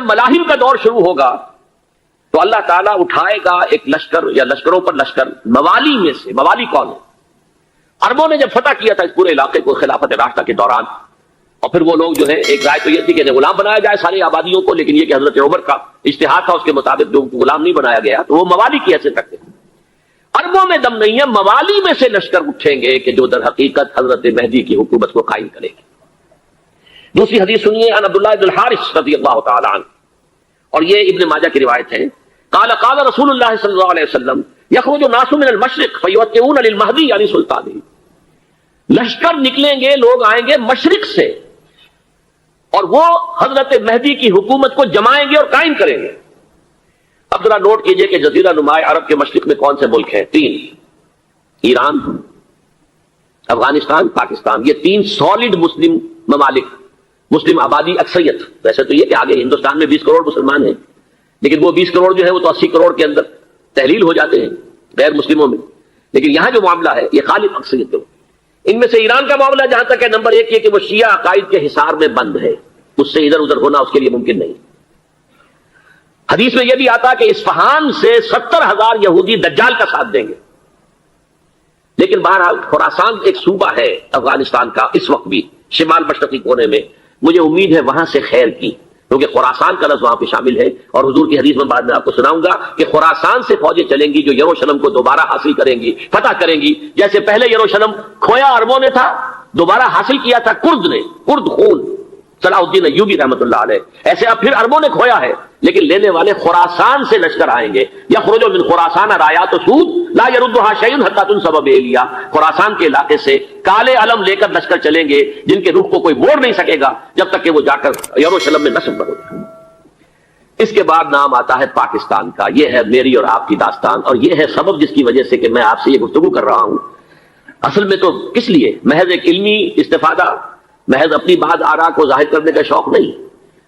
ملاحم کا دور شروع ہوگا تو اللہ تعالیٰ اٹھائے گا ایک لشکر یا لشکروں پر لشکر موالی میں سے. موالی کون ہے؟ عربوں نے جب فتح کیا تھا اس پورے علاقے کو خلافت راشدہ کے دوران، اور پھر وہ لوگ جو ہے ایک رائے تو یہ تھی کہ غلام بنایا جائے ساری آبادیوں کو، لیکن یہ کہ حضرت عمر کا اجتہاد تھا، اس کے مطابق جو غلام نہیں بنایا گیا تو وہ موالی کی حیثیت رکھتے تھے. عربوں میں دم نہیں ہے، موالی میں سے لشکر اٹھیں گے کہ جو در حقیقت حضرت مہدی کی حکومت کو قائم کرے گی. دوسری حدیث سنیے، عن عبداللہ بن الحارث رضی اللہ تعالی عنہ، اور یہ ابن ماجہ کی روایت ہے. قال قال رسول اللہ صلی اللہ علیہ وسلم یخرج الناس من المشرق فیوتئون للمہدی یعنی سلطانی. لشکر نکلیں گے، لوگ آئیں گے مشرق سے، اور وہ حضرت مہدی کی حکومت کو جمائیں گے اور قائم کریں گے. اب ذرا نوٹ کیجئے کہ جزیرہ نما عرب کے مشرق میں کون سے ملک ہیں؟ 3: ایران، افغانستان، پاکستان. یہ 3 سالڈ مسلم ممالک، مسلم آبادی اکثریت. ویسے تو یہ کہ آگے ہندوستان میں 20 کروڑ مسلمان ہیں، لیکن وہ 20 کروڑ جو ہے وہ تو 80 کروڑ کے اندر تحلیل ہو جاتے ہیں غیر مسلموں میں. لیکن یہاں جو معاملہ ہے یہ غالب اکثریت ہے. ان میں سے ایران کا معاملہ جہاں تک ہے، نمبر 1 یہ کہ وہ شیعہ عقائد کے حصار میں بند ہے، اس سے ادھر ادھر ہونا اس کے لیے ممکن نہیں. حدیث میں یہ بھی آتا کہ اصفہان سے 70,000 یہودی دجال کا ساتھ دیں گے. لیکن بہرحال خراسان ایک صوبہ ہے افغانستان کا اس وقت بھی شمال مشرقی کونے میں، مجھے امید ہے وہاں سے خیر کی، کیونکہ خراسان کا لفظ وہاں پہ شامل ہے. اور حضور کی حدیث میں بعد میں آپ کو سناؤں گا کہ خراسان سے فوجیں چلیں گی جو یروشلم کو دوبارہ حاصل کریں گی، فتح کریں گی. جیسے پہلے یروشلم کھویا عربوں نے تھا، دوبارہ حاصل کیا تھا کرد نے، کرد خون صلاح الدین ایوبی رحمۃ اللہ علیہ، ایسے اب پھر عربوں نے کھویا ہے، لیکن لینے والے خراسان سے لشکر آئیں گے. یخرج من خراسان رایات سود لا یردها شیء حتی تنصب بإیلیا. خراسان کے علاقے سے کالے علم لے کر لشکر چلیں گے جن کے رخ کو کوئی موڑ نہیں سکے گا جب تک کہ وہ جا کر یروشلم میں نصب نہ ہو جائے. اس کے بعد نام آتا ہے پاکستان کا. یہ ہے میری اور آپ کی داستان، اور یہ ہے سبب جس کی وجہ سے کہ میں آپ سے یہ گفتگو کر رہا ہوں. اصل میں تو کس لیے؟ محض ایک علمی استفادہ، محض اپنی بات آراء کو ظاہر کرنے کا شوق نہیں،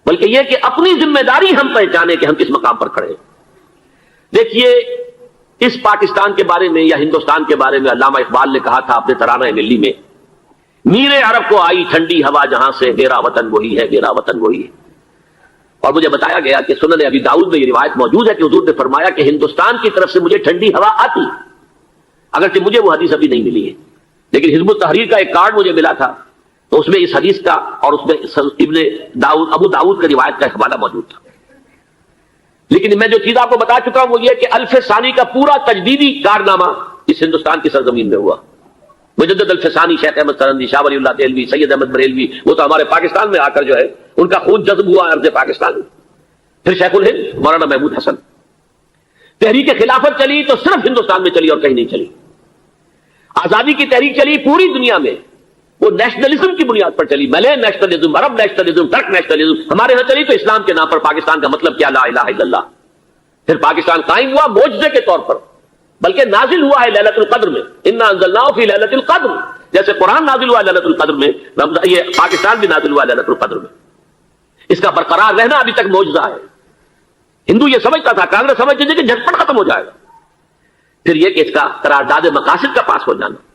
بلکہ یہ کہ اپنی ذمہ داری ہم پہچانے کہ ہم کس مقام پر کھڑے ہیں. دیکھیے اس پاکستان کے بارے میں یا ہندوستان کے بارے میں علامہ اقبال نے کہا تھا اپنے ترانہ ملی میں، میر عرب کو آئی ٹھنڈی ہوا جہاں سے، میرا وطن وہی ہے، میرا وطن وہی ہے. اور مجھے بتایا گیا کہ سنن ابی داؤد میں یہ روایت موجود ہے کہ حضور نے فرمایا کہ ہندوستان کی طرف سے مجھے ٹھنڈی ہوا آتی، اگرچہ مجھے وہ حدیث ابھی نہیں ملی ہے، لیکن حزب التحریر کا ایک کارڈ مجھے ملا تھا، تو اس میں اس حدیث کا اور اس میں ابن داؤد ابو داؤد کا روایت کا حوالہ موجود تھا. لیکن میں جو چیز آپ کو بتا چکا ہوں وہ یہ کہ الف ثانی کا پورا تجدیدی کارنامہ اس ہندوستان کی سرزمین میں ہوا. مجدد الف ثانی شیخ احمد سرندی، شاہ ولی اللہ دہلوی، سید احمد بریلوی، وہ تو ہمارے پاکستان میں آ کر جو ہے ان کا خون جذب ہوا ارض پاکستان میں. پھر شیخ الہند مولانا محمود حسن. تحریک خلافت چلی تو صرف ہندوستان میں چلی اور کہیں نہیں چلی. آزادی کی تحریک چلی پوری دنیا میں، وہ نیشنلزم کی بنیاد پر چلی، ملے نیشنلزم، عرب نیشنلزم، ٹرک نیشنلزم. ہمارے ہاں چلی تو اسلام کے نام پر. پاکستان کا مطلب کیا؟ لا الہ الا اللہ. پھر پاکستان قائم ہوا معجزے کے طور پر، بلکہ نازل ہوا ہے ليلۃ القدر میں. انا انزلناه في ليلۃ القدر، جیسے قرآن نازل ہوا ليلۃ القدر میں، یہ پاکستان بھی نازل ہوا ليلۃ القدر میں. اس کا برقرار رہنا ابھی تک معجزہ ہے. ہندو یہ سمجھتا تھا، کانگریس سمجھتی تھی کہ جھٹپٹ ختم ہو جائے گا. پھر یہ کہ اس کا قرارداد مقاصد کا پاس ہو جانا،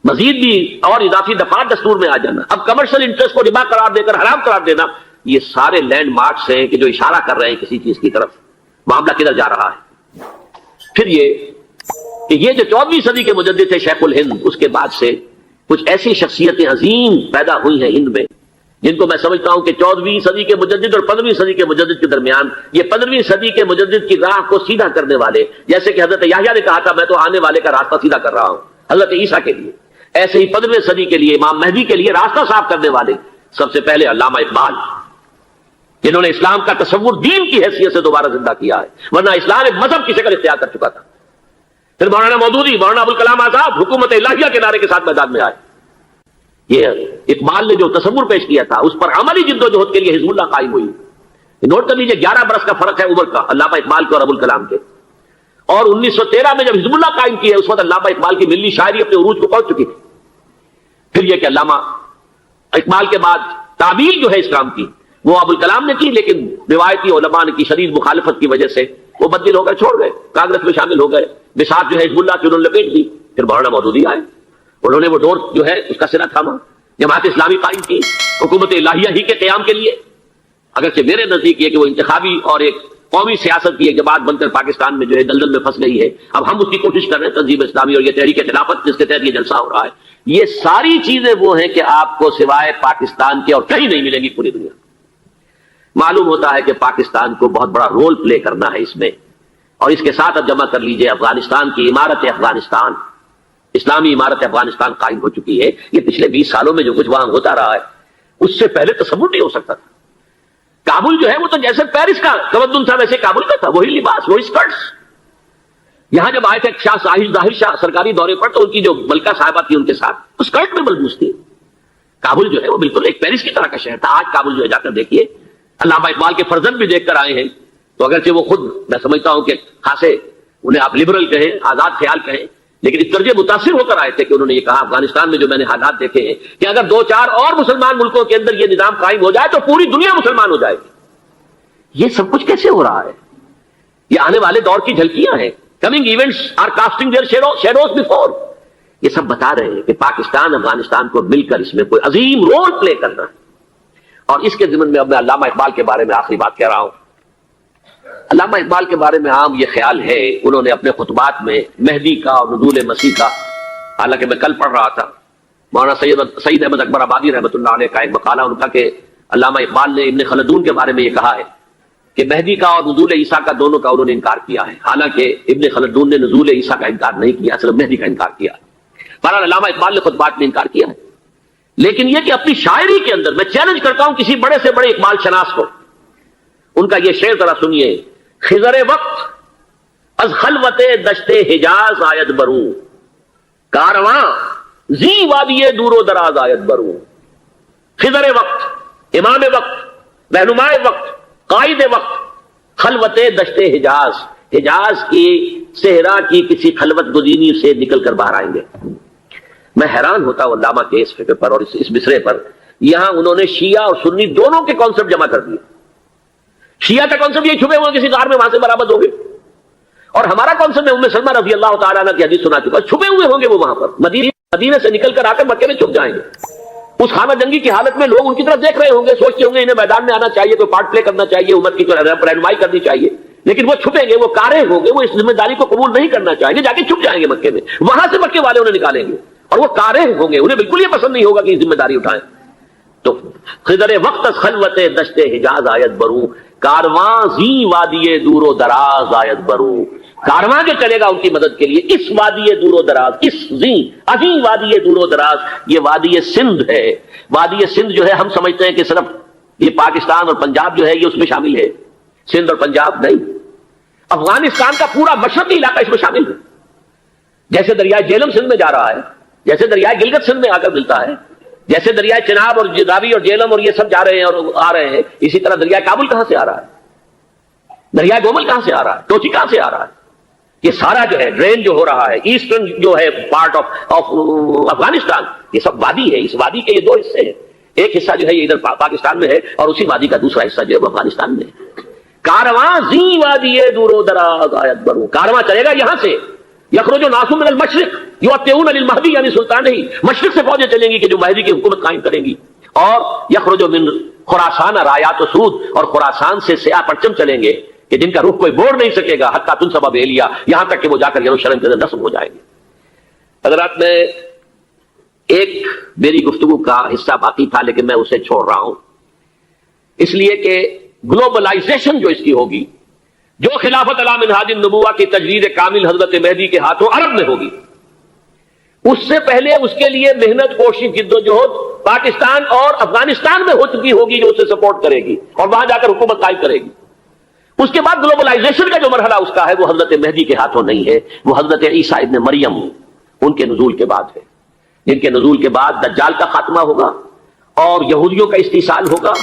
مزید بھی اور اضافی دفعات دستور میں آ جانا، اب کمرشل انٹرسٹ کو ربا قرار دے کر حرام قرار دینا، یہ سارے لینڈ مارکس ہیں کہ جو اشارہ کر رہے ہیں کسی چیز کی طرف، معاملہ کدھر جا رہا ہے. پھر یہ کہ یہ جو 14ویں صدی کے مجدد تھے شیخ الہند، اس کے بعد سے کچھ ایسی شخصیتیں عظیم پیدا ہوئی ہیں ہند میں جن کو میں سمجھتا ہوں کہ 14ویں صدی کے مجدد اور 15ویں صدی کے مجدد کے درمیان یہ 15ویں صدی کے مجدد کی راہ کو سیدھا کرنے والے، جیسے کہ حضرت یحییٰ نے کہا تھا میں تو آنے والے کا راستہ سیدھا کر رہا ہوں حضرت عیسیٰ کے لیے، ایسے ہی 15ویں صدی کے لیے امام مہدی کے لیے راستہ صاف کرنے والے سب سے پہلے علامہ اقبال، جنہوں نے اسلام کا تصور دین کی حیثیت سے دوبارہ زندہ کیا ہے، ورنہ اسلام ایک مذہب کی شکل اختیار کر چکا تھا. پھر مولانا مودودی، مولانا ابوالکلام آزاد حکومت الہیہ کے نعرے کے ساتھ میدان میں آئے. یہ اقبال نے جو تصور پیش کیا تھا اس پر عملی جدوجہد کے لیے حزب اللہ قائم ہوئی. نوٹ کر لیجیے 11 برس کا فرق ہے عمر کا علامہ اقبال کے اور ابوالکلام کے. اور 1913 میں جب حزب اللہ قائم کی ہے اس وقت علامہ اقبال کی ملی شاعری اپنے عروج کو پہنچ چکی تھی. پھر یہ کہ علامہ اقبال کے بعد تعبیر جو ہے اسلام کی وہ ابوالکلام نے کی، لیکن روایتی علماء کی شدید مخالفت کی وجہ سے وہ بدل ہو گئے، چھوڑ گئے، کانگریس میں شامل ہو گئے، بساط جو ہے حزب اللہ کی انہوں نے لپیٹ دی. پھر مولانا مودودی آئے، انہوں نے وہ ڈور جو ہے اس کا سرا تھاما، جماعت اسلامی قائم کی حکومت الہیہ ہی کے قیام کے لیے. اگرچہ میرے نزدیک یہ کہ وہ انتخابی اور ایک قومی سیاست کی ایک جماعت بن کر پاکستان میں جو ہے دلدل میں پھنس گئی ہے. اب ہم اس کی کوشش کر رہے ہیں، تنظیم اسلامی اور یہ تحریک خلافت جس کے تحت یہ جلسہ ہو رہا ہے. یہ ساری چیزیں وہ ہیں کہ آپ کو سوائے پاکستان کے اور کہیں نہیں ملیں گی پوری دنیا. معلوم ہوتا ہے کہ پاکستان کو بہت بڑا رول پلے کرنا ہے اس میں. اور اس کے ساتھ اب جمع کر لیجئے افغانستان کی عمارت افغانستان، اسلامی عمارت افغانستان قائم ہو چکی ہے. یہ پچھلے 20 سالوں میں جو کچھ وہاں ہوتا رہا ہے اس سے پہلے تصور نہیں ہو سکتا تھا. کابل جو ہے وہ تو جیسے پیرس کا تمدن تھا ویسے کابل کا تھا، وہی لباس، وہی سکرٹس. یہاں جب آئے تھے شاہ ظاہر شاہ سرکاری دورے پر تو ان کی جو ملکہ صاحبہ تھی ان کے ساتھ وہ سکرٹ میں ملبوس تھی. کابل جو ہے وہ بالکل ایک پیرس کی طرح کا شہر تھا. آج کابل جو ہے جا کر دیکھیے، علامہ اقبال کے فرزند بھی دیکھ کر آئے ہیں. تو اگرچہ وہ خود میں سمجھتا ہوں کہ خاصے انہیں آپ لبرل کہیں، آزاد خیال کہیں، لیکن اس درجے متاثر ہو کر آئے تھے کہ انہوں نے یہ کہا افغانستان میں جو میں نے حالات دیکھے ہیں کہ اگر 2-4 اور مسلمان ملکوں کے اندر یہ نظام قائم ہو جائے تو پوری دنیا مسلمان ہو جائے گی. یہ سب کچھ کیسے ہو رہا ہے؟ یہ آنے والے دور کی جھلکیاں ہیں. Coming events are casting their shadows before. یہ سب بتا رہے ہیں کہ پاکستان افغانستان کو مل کر اس میں کوئی عظیم رول پلے کرنا ہے. اور اس کے ضمن میں اب میں علامہ اقبال کے بارے میں آخری بات کہہ رہا ہوں. علامہ اقبال کے بارے میں عام یہ خیال ہے، انہوں نے اپنے خطبات میں مہدی کا اور نزول مسیح کا، حالانکہ میں کل پڑھ رہا تھا مولانا سعید احمد اکبر آبادی رحمۃ اللہ علیہ کا ایک مقالہ ان کا کہ علامہ اقبال نے ابن خلدون کے بارے میں یہ کہا ہے کہ مہدی کا اور نزول عیسیٰ کا دونوں کا انہوں نے انکار کیا ہے. حالانکہ ابن خلدون نے نزول عیسیٰ کا انکار نہیں کیا، صرف مہدی کا انکار کیا. بہرحال علامہ اقبال نے خطبات میں انکار کیا ہے. لیکن یہ کہ اپنی شاعری کے اندر میں چیلنج کرتا ہوں کسی بڑے سے بڑے اقبال شناس کو، ان کا یہ شعر ذرا سنیے. خضر وقت از خلوت دشت حجاز آیت بروں، کارواں زی وادی دور و دراز آیت بروں. خضر وقت، امام وقت، رہنماء وقت، قائد وقت، خلوت دشت حجاز، حجاز کی صحرا کی کسی خلوت گزینی سے نکل کر باہر آئیں گے. میں حیران ہوتا ہوں علامہ کے اس فکر پر اور اس مصرے پر. یہاں انہوں نے شیعہ اور سنی دونوں کے کانسیپٹ جمع کر دیے. شیعہ کا کانسیپٹ یہ چھپے ہوئے کسی غار میں وہاں سے برآمد ہو گئے، اور ہمارا کانسیپٹ میں ام سلمہ رضی اللہ تعالیٰ عنہ کی حدیث سنا چکا، چھپے ہوئے ہوں گے وہ وہاں پر، مدینے سے نکل کر آ کر مکے میں چھپ جائیں گے. اس خانہ جنگی کی حالت میں لوگ ان کی طرف دیکھ رہے ہوں گے، سوچتے ہوں گے انہیں میدان میں آنا چاہیے، کوئی پارٹ پلے کرنا چاہیے، امت کی رہنمائی کرنی چاہیے. لیکن وہ چھپیں گے، وہ کارے ہوں گے، وہ اس ذمہ داری کو قبول نہیں کرنا چاہیں گے، جا کے چھپ جائیں گے مکے میں. وہاں سے مکے والے انہیں نکالیں گے، اور وہ کارے ہوں گے، انہیں بالکل یہ پسند نہیں ہوگا کہ یہ ذمہ داری اٹھائیں. تو خضر وقت خلوت دشت حجاز آیت بروں، کارواں زی وادی دور و دراز آیت بروں. کارواں کے چلے گا ان کی مدد کے لیے اس وادی دور و دراز، اس زی عظیم وادی دور و دراز. یہ وادی سندھ ہے. وادی سندھ جو ہے ہم سمجھتے ہیں کہ صرف یہ پاکستان اور پنجاب جو ہے یہ اس میں شامل ہے. سندھ اور پنجاب نہیں، افغانستان کا پورا مشرقی علاقہ اس میں شامل ہے. جیسے دریائے جہلم سندھ میں جا رہا ہے، جیسے دریائے گلگت سندھ میں آ کر ملتا ہے، جیسے دریائے چناب اور راوی اور جہلم اور یہ سب جا رہے ہیں اور آ رہے ہیں، اسی طرح دریائے کابل کہاں سے آ رہا ہے، دریائے گومل کہاں سے آ رہا ہے، ٹوچی کہاں سے آ رہا ہے. یہ سارا جو ہے ڈرین جو ہو رہا ہے ایسٹرن جو ہے پارٹ آف افغانستان، یہ سب وادی ہے. اس وادی کے یہ 2 حصے ہیں. ایک حصہ جو ہے یہ ادھر پاکستان میں ہے اور اسی وادی کا دوسرا حصہ جو ہے وہ افغانستان میں ہے. کارواں زی وادی دور و دراز آیت بروں. کارواں چلے گا یہاں سے، یخرج ناس من المشرق یؤتون للمہدی، یعنی سلطان ہی مشرق سے فوجیں چلیں گی کہ جو مہدی کی حکومت قائم کریں گی. اور یخرج من خراسان رایات و سود، اور خراسان سے سیاہ پرچم چلیں گے کہ جن کا رخ کوئی موڑ نہیں سکے گا، حتیٰ تنصب بیلیہ، یہاں تک کہ وہ جا کر یروشلم کے اندر نصب ہو جائیں گے. حضرات میں ایک میری گفتگو کا حصہ باقی تھا لیکن میں اسے چھوڑ رہا ہوں، اس لیے کہ گلوبلائزیشن جو اس کی ہوگی، جو خلافت علی منہاج النبوہ کی تجدید کامل حضرت مہدی کے ہاتھوں عرب میں ہوگی، اس سے پہلے اس کے لیے محنت، کوشش، جد و جہد پاکستان اور افغانستان میں ہو چکی ہوگی جو اسے سپورٹ کرے گی اور وہاں جا کر حکومت قائم کرے گی. اس کے بعد گلوبلائزیشن کا جو مرحلہ اس کا ہے وہ حضرت مہدی کے ہاتھوں نہیں ہے، وہ حضرت عیسیٰ ابن مریم ان کے نزول کے بعد ہے، جن کے نزول کے بعد دجال کا خاتمہ ہوگا اور یہودیوں کا استحصال ہوگا.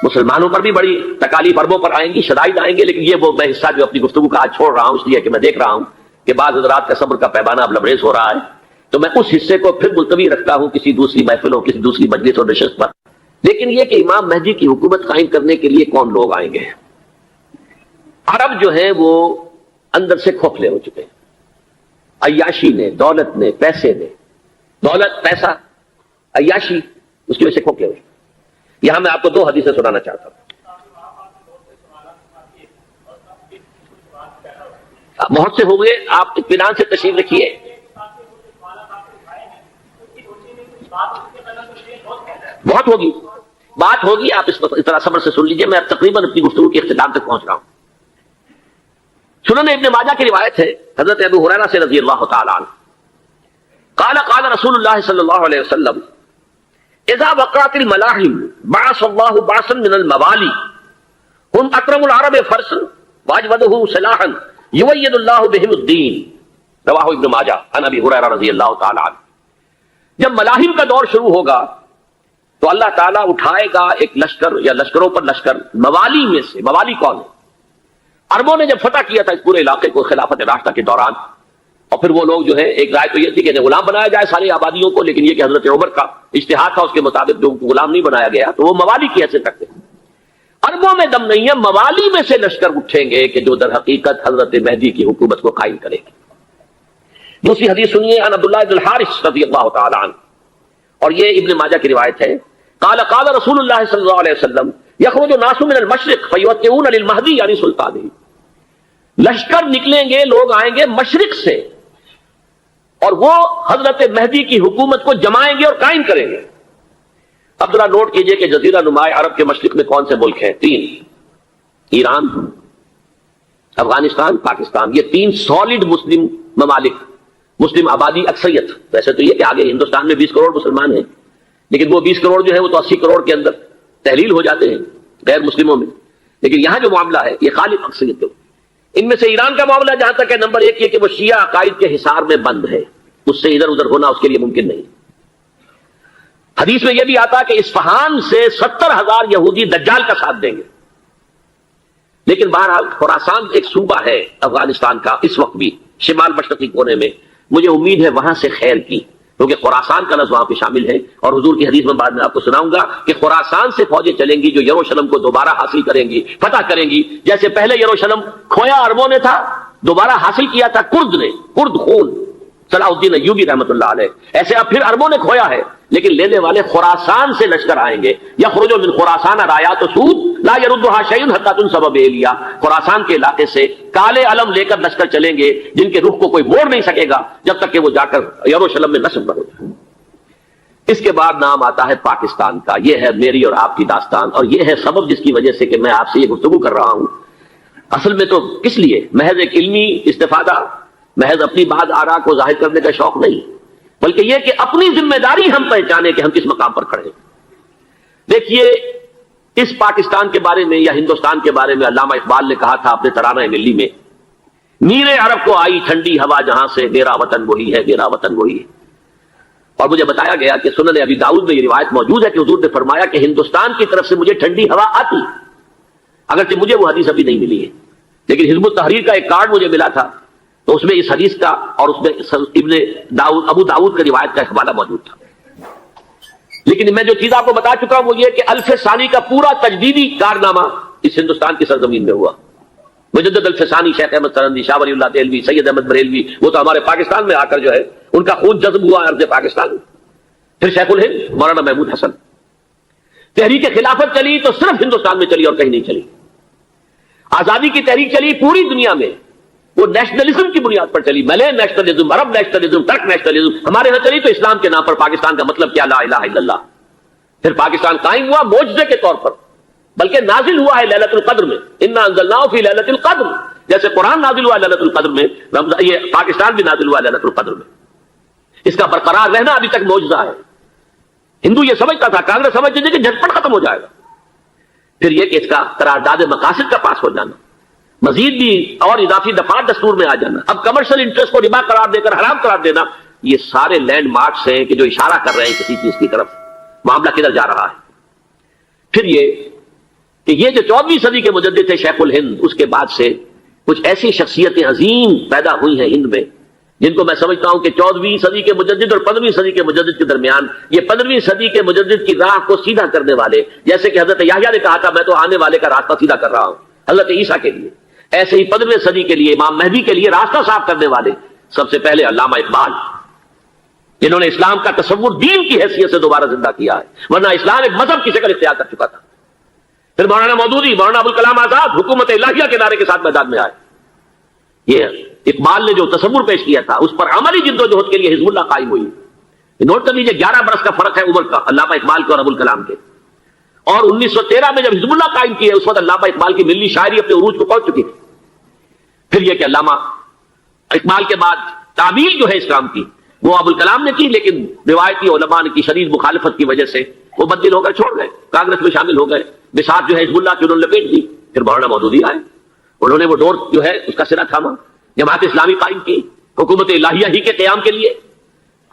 مسلمانوں پر بھی بڑی تکالیف عربوں پر آئیں گی، شدائد آئیں گے. لیکن یہ وہ میں حصہ جو اپنی گفتگو کا آج چھوڑ رہا ہوں اس لیے کہ میں دیکھ رہا ہوں کہ بعض حضرات کا صبر کا پیمانہ اب لبریز ہو رہا ہے، تو میں اس حصے کو پھر ملتوی رکھتا ہوں کسی دوسری محفلوں، کسی دوسری مجلس اور نشست پر. لیکن یہ کہ امام مہدی کی حکومت قائم کرنے کے لیے کون لوگ آئیں گے؟ عرب جو ہیں وہ اندر سے کھوکھلے ہو چکے ہیں. عیاشی نے، دولت نے، پیسے نے، دولت، پیسہ، عیاشی، اس کی وجہ سے کھوکھلے ہو چکے. یہاں میں آپ کو 2 حدیثیں سنانا چاہتا ہوں. بہت سے ہوں گے، آپ اطمینان سے تشریف رکھیے. بہت ہوگی، بات ہوگی، آپ اس طرح صبر سے سن لیجئے. میں اب تقریباً اپنی گفتگو کے اختتام تک پہنچ رہا ہوں. سنن ابن ماجہ کی روایت ہے حضرت ابو ہریرہ سے رضی اللہ تعالی عنہ قال قال رسول اللہ صلی اللہ علیہ وسلم اذا وقعت الملاحم بعث اللہ بعثا من الموالی هم اکرم العرب فرسا واجودہ سلاحا یوید اللہ بہم الدین. رواہ ابن ماجہ عن ابی ہریرہ رضی اللہ تعالی عنہ. جب ملاحم کا دور شروع ہوگا تو اللہ تعالیٰ اٹھائے گا ایک لشکر یا لشکروں پر لشکر موالی میں سے. موالی کون ہے؟ عربوں نے جب فتح کیا تھا اس پورے علاقے کو خلافت راشدہ کے دوران، اور پھر وہ لوگ جو ہے، ایک رائے تو یہ تھی کہ انہیں غلام بنایا جائے ساری آبادیوں کو، لیکن یہ کہ حضرت عمر کا اجتہاد تھا، اس کے مطابق جو غلام نہیں بنایا گیا تو وہ موالی کی حیثیت رکھتے ہیں. عربوں میں دم نہیں ہے، موالی میں سے لشکر اٹھیں گے کہ جو در حقیقت حضرت مہدی کی حکومت کو قائم کرے گی. دوسری حدیث سنیے عن عبداللہ بن الحارث رضی اللہ تعالی عنہ، اور یہ ابن ماجہ کی روایت ہے. قال قال رسول اللہ صلی اللہ علیہ وسلم یخرج الناس من المشرق فیوتئون للمہدی یعنی سلطانہ. لشکر نکلیں گے، لوگ آئیں گے مشرق سے، اور وہ حضرت مہدی کی حکومت کو جمائیں گے اور قائم کریں گے. اب ذرا نوٹ کیجئے کہ جزیرہ نما عرب کے مشرق میں کون سے ملک ہیں؟ 3: ایران، افغانستان، پاکستان. یہ 3 سالڈ مسلم ممالک، مسلم آبادی اکثریت. ویسے تو یہ کہ آگے ہندوستان میں 20 کروڑ مسلمان ہیں، لیکن وہ 20 کروڑ جو ہے وہ تو 80 کروڑ کے اندر تحلیل ہو جاتے ہیں غیر مسلموں میں. لیکن یہاں جو معاملہ ہے یہ خالص اکثریت ہے. ان میں سے ایران کا معاملہ جہاں تک ہے، نمبر 1 یہ کہ وہ شیعہ عقائد کے حصار میں بند ہے، اس سے ادھر ادھر ہونا اس کے لیے ممکن نہیں. حدیث میں یہ بھی آتا کہ اصفہان سے 70,000 یہودی دجال کا ساتھ دیں گے. لیکن بہرحال خراسان ایک صوبہ ہے افغانستان کا اس وقت بھی شمال مشرقی کونے میں، مجھے امید ہے وہاں سے خیر کی، کیونکہ خراسان کا لفظ وہاں پہ شامل ہے. اور حضور کی حدیث میں بعد میں آپ کو سناؤں گا کہ خراسان سے فوجیں چلیں گی جو یروشلم کو دوبارہ حاصل کریں گی، فتح کریں گی. جیسے پہلے یروشلم کھویا عربوں نے تھا، دوبارہ حاصل کیا تھا کرد نے، کرد خون صلاح الدین ایوبی رحمۃ اللہ علیہ، ایسے اب پھر عربوں نے کھویا ہے، لیکن لینے والے خراسان سے لشکر آئیں گے. یخرج من خراسان رایات سود لا يردها شیء حتی تنصب بإیلیا. خراسان کے علاقے سے کالے علم لے کر لشکر چلیں گے جن کے رخ کو کوئی موڑ نہیں سکے گا جب تک کہ وہ جا کر یروشلم میں نصب نہ ہو جائے. اس کے بعد نام آتا ہے پاکستان کا. یہ ہے میری اور آپ کی داستان، اور یہ ہے سبب جس کی وجہ سے کہ میں آپ سے یہ گفتگو کر رہا ہوں. اصل میں تو کس لیے؟ محض ایک علمی استفادہ، محض اپنی بات آراء کو ظاہر کرنے کا شوق نہیں، بلکہ یہ کہ اپنی ذمہ داری ہم پہچانے کہ ہم کس مقام پر کھڑے ہیں. دیکھیے اس پاکستان کے بارے میں یا ہندوستان کے بارے میں علامہ اقبال نے کہا تھا اپنے ترانہ ملی میں، میر عرب کو آئی ٹھنڈی ہوا جہاں سے، میرا وطن وہی ہے، میرا وطن وہی ہے. اور مجھے بتایا گیا کہ سنن ابی داؤد میں یہ روایت موجود ہے کہ حضور نے فرمایا کہ ہندوستان کی طرف سے مجھے ٹھنڈی ہوا آتی، اگرچہ مجھے وہ حدیث ابھی نہیں ملی ہے، لیکن حزب التحریر کا ایک کارڈ مجھے ملا تھا، تو اس میں اس حدیث کا اور اس میں ابن داؤد ابو داؤد کا روایت کا حوالہ موجود تھا. لیکن میں جو چیز آپ کو بتا چکا ہوں وہ یہ کہ الف ثانی کا پورا تجدیدی کارنامہ اس ہندوستان کی سرزمین میں ہوا. مجدد الف ثانی شیخ احمد سرندی، شاہ ولی اللہ دہلوی، سید احمد بریلوی، وہ تو ہمارے پاکستان میں آ کر جو ہے ان کا خون جذب ہوا ارض پاکستان میں. پھر شیخ الہند مولانا محمود حسن. تحریک خلافت چلی تو صرف ہندوستان میں چلی اور کہیں نہیں چلی. آزادی کی تحریک چلی پوری دنیا میں، وہ نیشنلزم کی بنیاد پر چلی، ملے نیشنلزم، عرب نیشنلزم، ترک نیشنلزم. ہمارے یہاں چلی تو اسلام کے نام پر. پاکستان کا مطلب کیا؟ لا الہ الا اللہ. پھر پاکستان قائم ہوا معجزے کے طور پر، بلکہ نازل ہوا ہے لیلۃ القدر میں. انا انزلناہ فی لیلۃ القدر، جیسے قرآن نازل ہوا لیلۃ القدر میں، یہ پاکستان بھی نازل ہوا لیلۃ القدر میں. اس کا برقرار رہنا ابھی تک معجزہ ہے. ہندو یہ سمجھتا تھا، کانگریس سمجھتی تھی کہ جھٹپٹ ختم ہو جائے گا. پھر یہ کہ اس کا قرارداد مقاصد کا پاس ہو جانا، مزید بھی اور اضافی دفعات دستور میں آ جانا، اب کمرشل انٹرسٹ کو ربا قرار دے کر حرام قرار دینا، یہ سارے لینڈ مارکس ہیں کہ جو اشارہ کر رہے ہیں کسی چیز کی طرف، معاملہ کدھر جا رہا ہے. پھر یہ کہ یہ جو 14ویں صدی کے مجدد تھے شیخ الہند، اس کے بعد سے کچھ ایسی شخصیتیں عظیم پیدا ہوئی ہیں ہند میں جن کو میں سمجھتا ہوں کہ 14ویں صدی کے مجدد اور 15ویں صدی کے مجدد کے درمیان یہ 15ویں صدی کے مجدد کی راہ کو سیدھا کرنے والے، جیسے کہ حضرت یحییٰ نے کہا تھا میں تو آنے والے کا راستہ سیدھا کر رہا ہوں حضرت عیسیٰ کے لیے، ایسے ہی 15ویں صدی کے لیے امام مہدی کے لیے راستہ صاف کرنے والے سب سے پہلے علامہ اقبال، جنہوں نے اسلام کا تصور دین کی حیثیت سے دوبارہ زندہ کیا ہے، ورنہ اسلام ایک مذہب کی شکل اختیار کر چکا تھا. پھر مولانا مودودی، مولانا ابوالکلام آزاد حکومت الہیہ کے نعرے کے ساتھ میدان میں آئے. یہ اقبال نے جو تصور پیش کیا تھا اس پر عملی جدوجہد کے لیے حزب اللہ قائم ہوئی. نوٹ کر لیجیے 11 برس کا فرق ہے عمر کا علامہ اقبال کے اور ابوالکلام کے. اور 1913 میں جب حزب اللہ قائم کی ہے اس وقت علامہ اقبال کی ملی شاعری اپنے عروج کو پہنچ چکی تھی. پھر یہ کہ علامہ اقبال کے بعد تعمیل جو ہے اس کام کی وہ ابوالکلام نے کی، لیکن روایتی علماء کی شدید مخالفت کی وجہ سے وہ بدل ہو کر چھوڑ گئے، کانگریس میں شامل ہو گئے. بساط جو ہے حزب اللہ کی انہوں نے لپیٹ دی. پھر مولانا مودودی آئے، انہوں نے وہ ڈور جو ہے اس کا سرا تھاما، جماعت اسلامی قائم کی حکومت الہیہ ہی کے قیام کے لیے.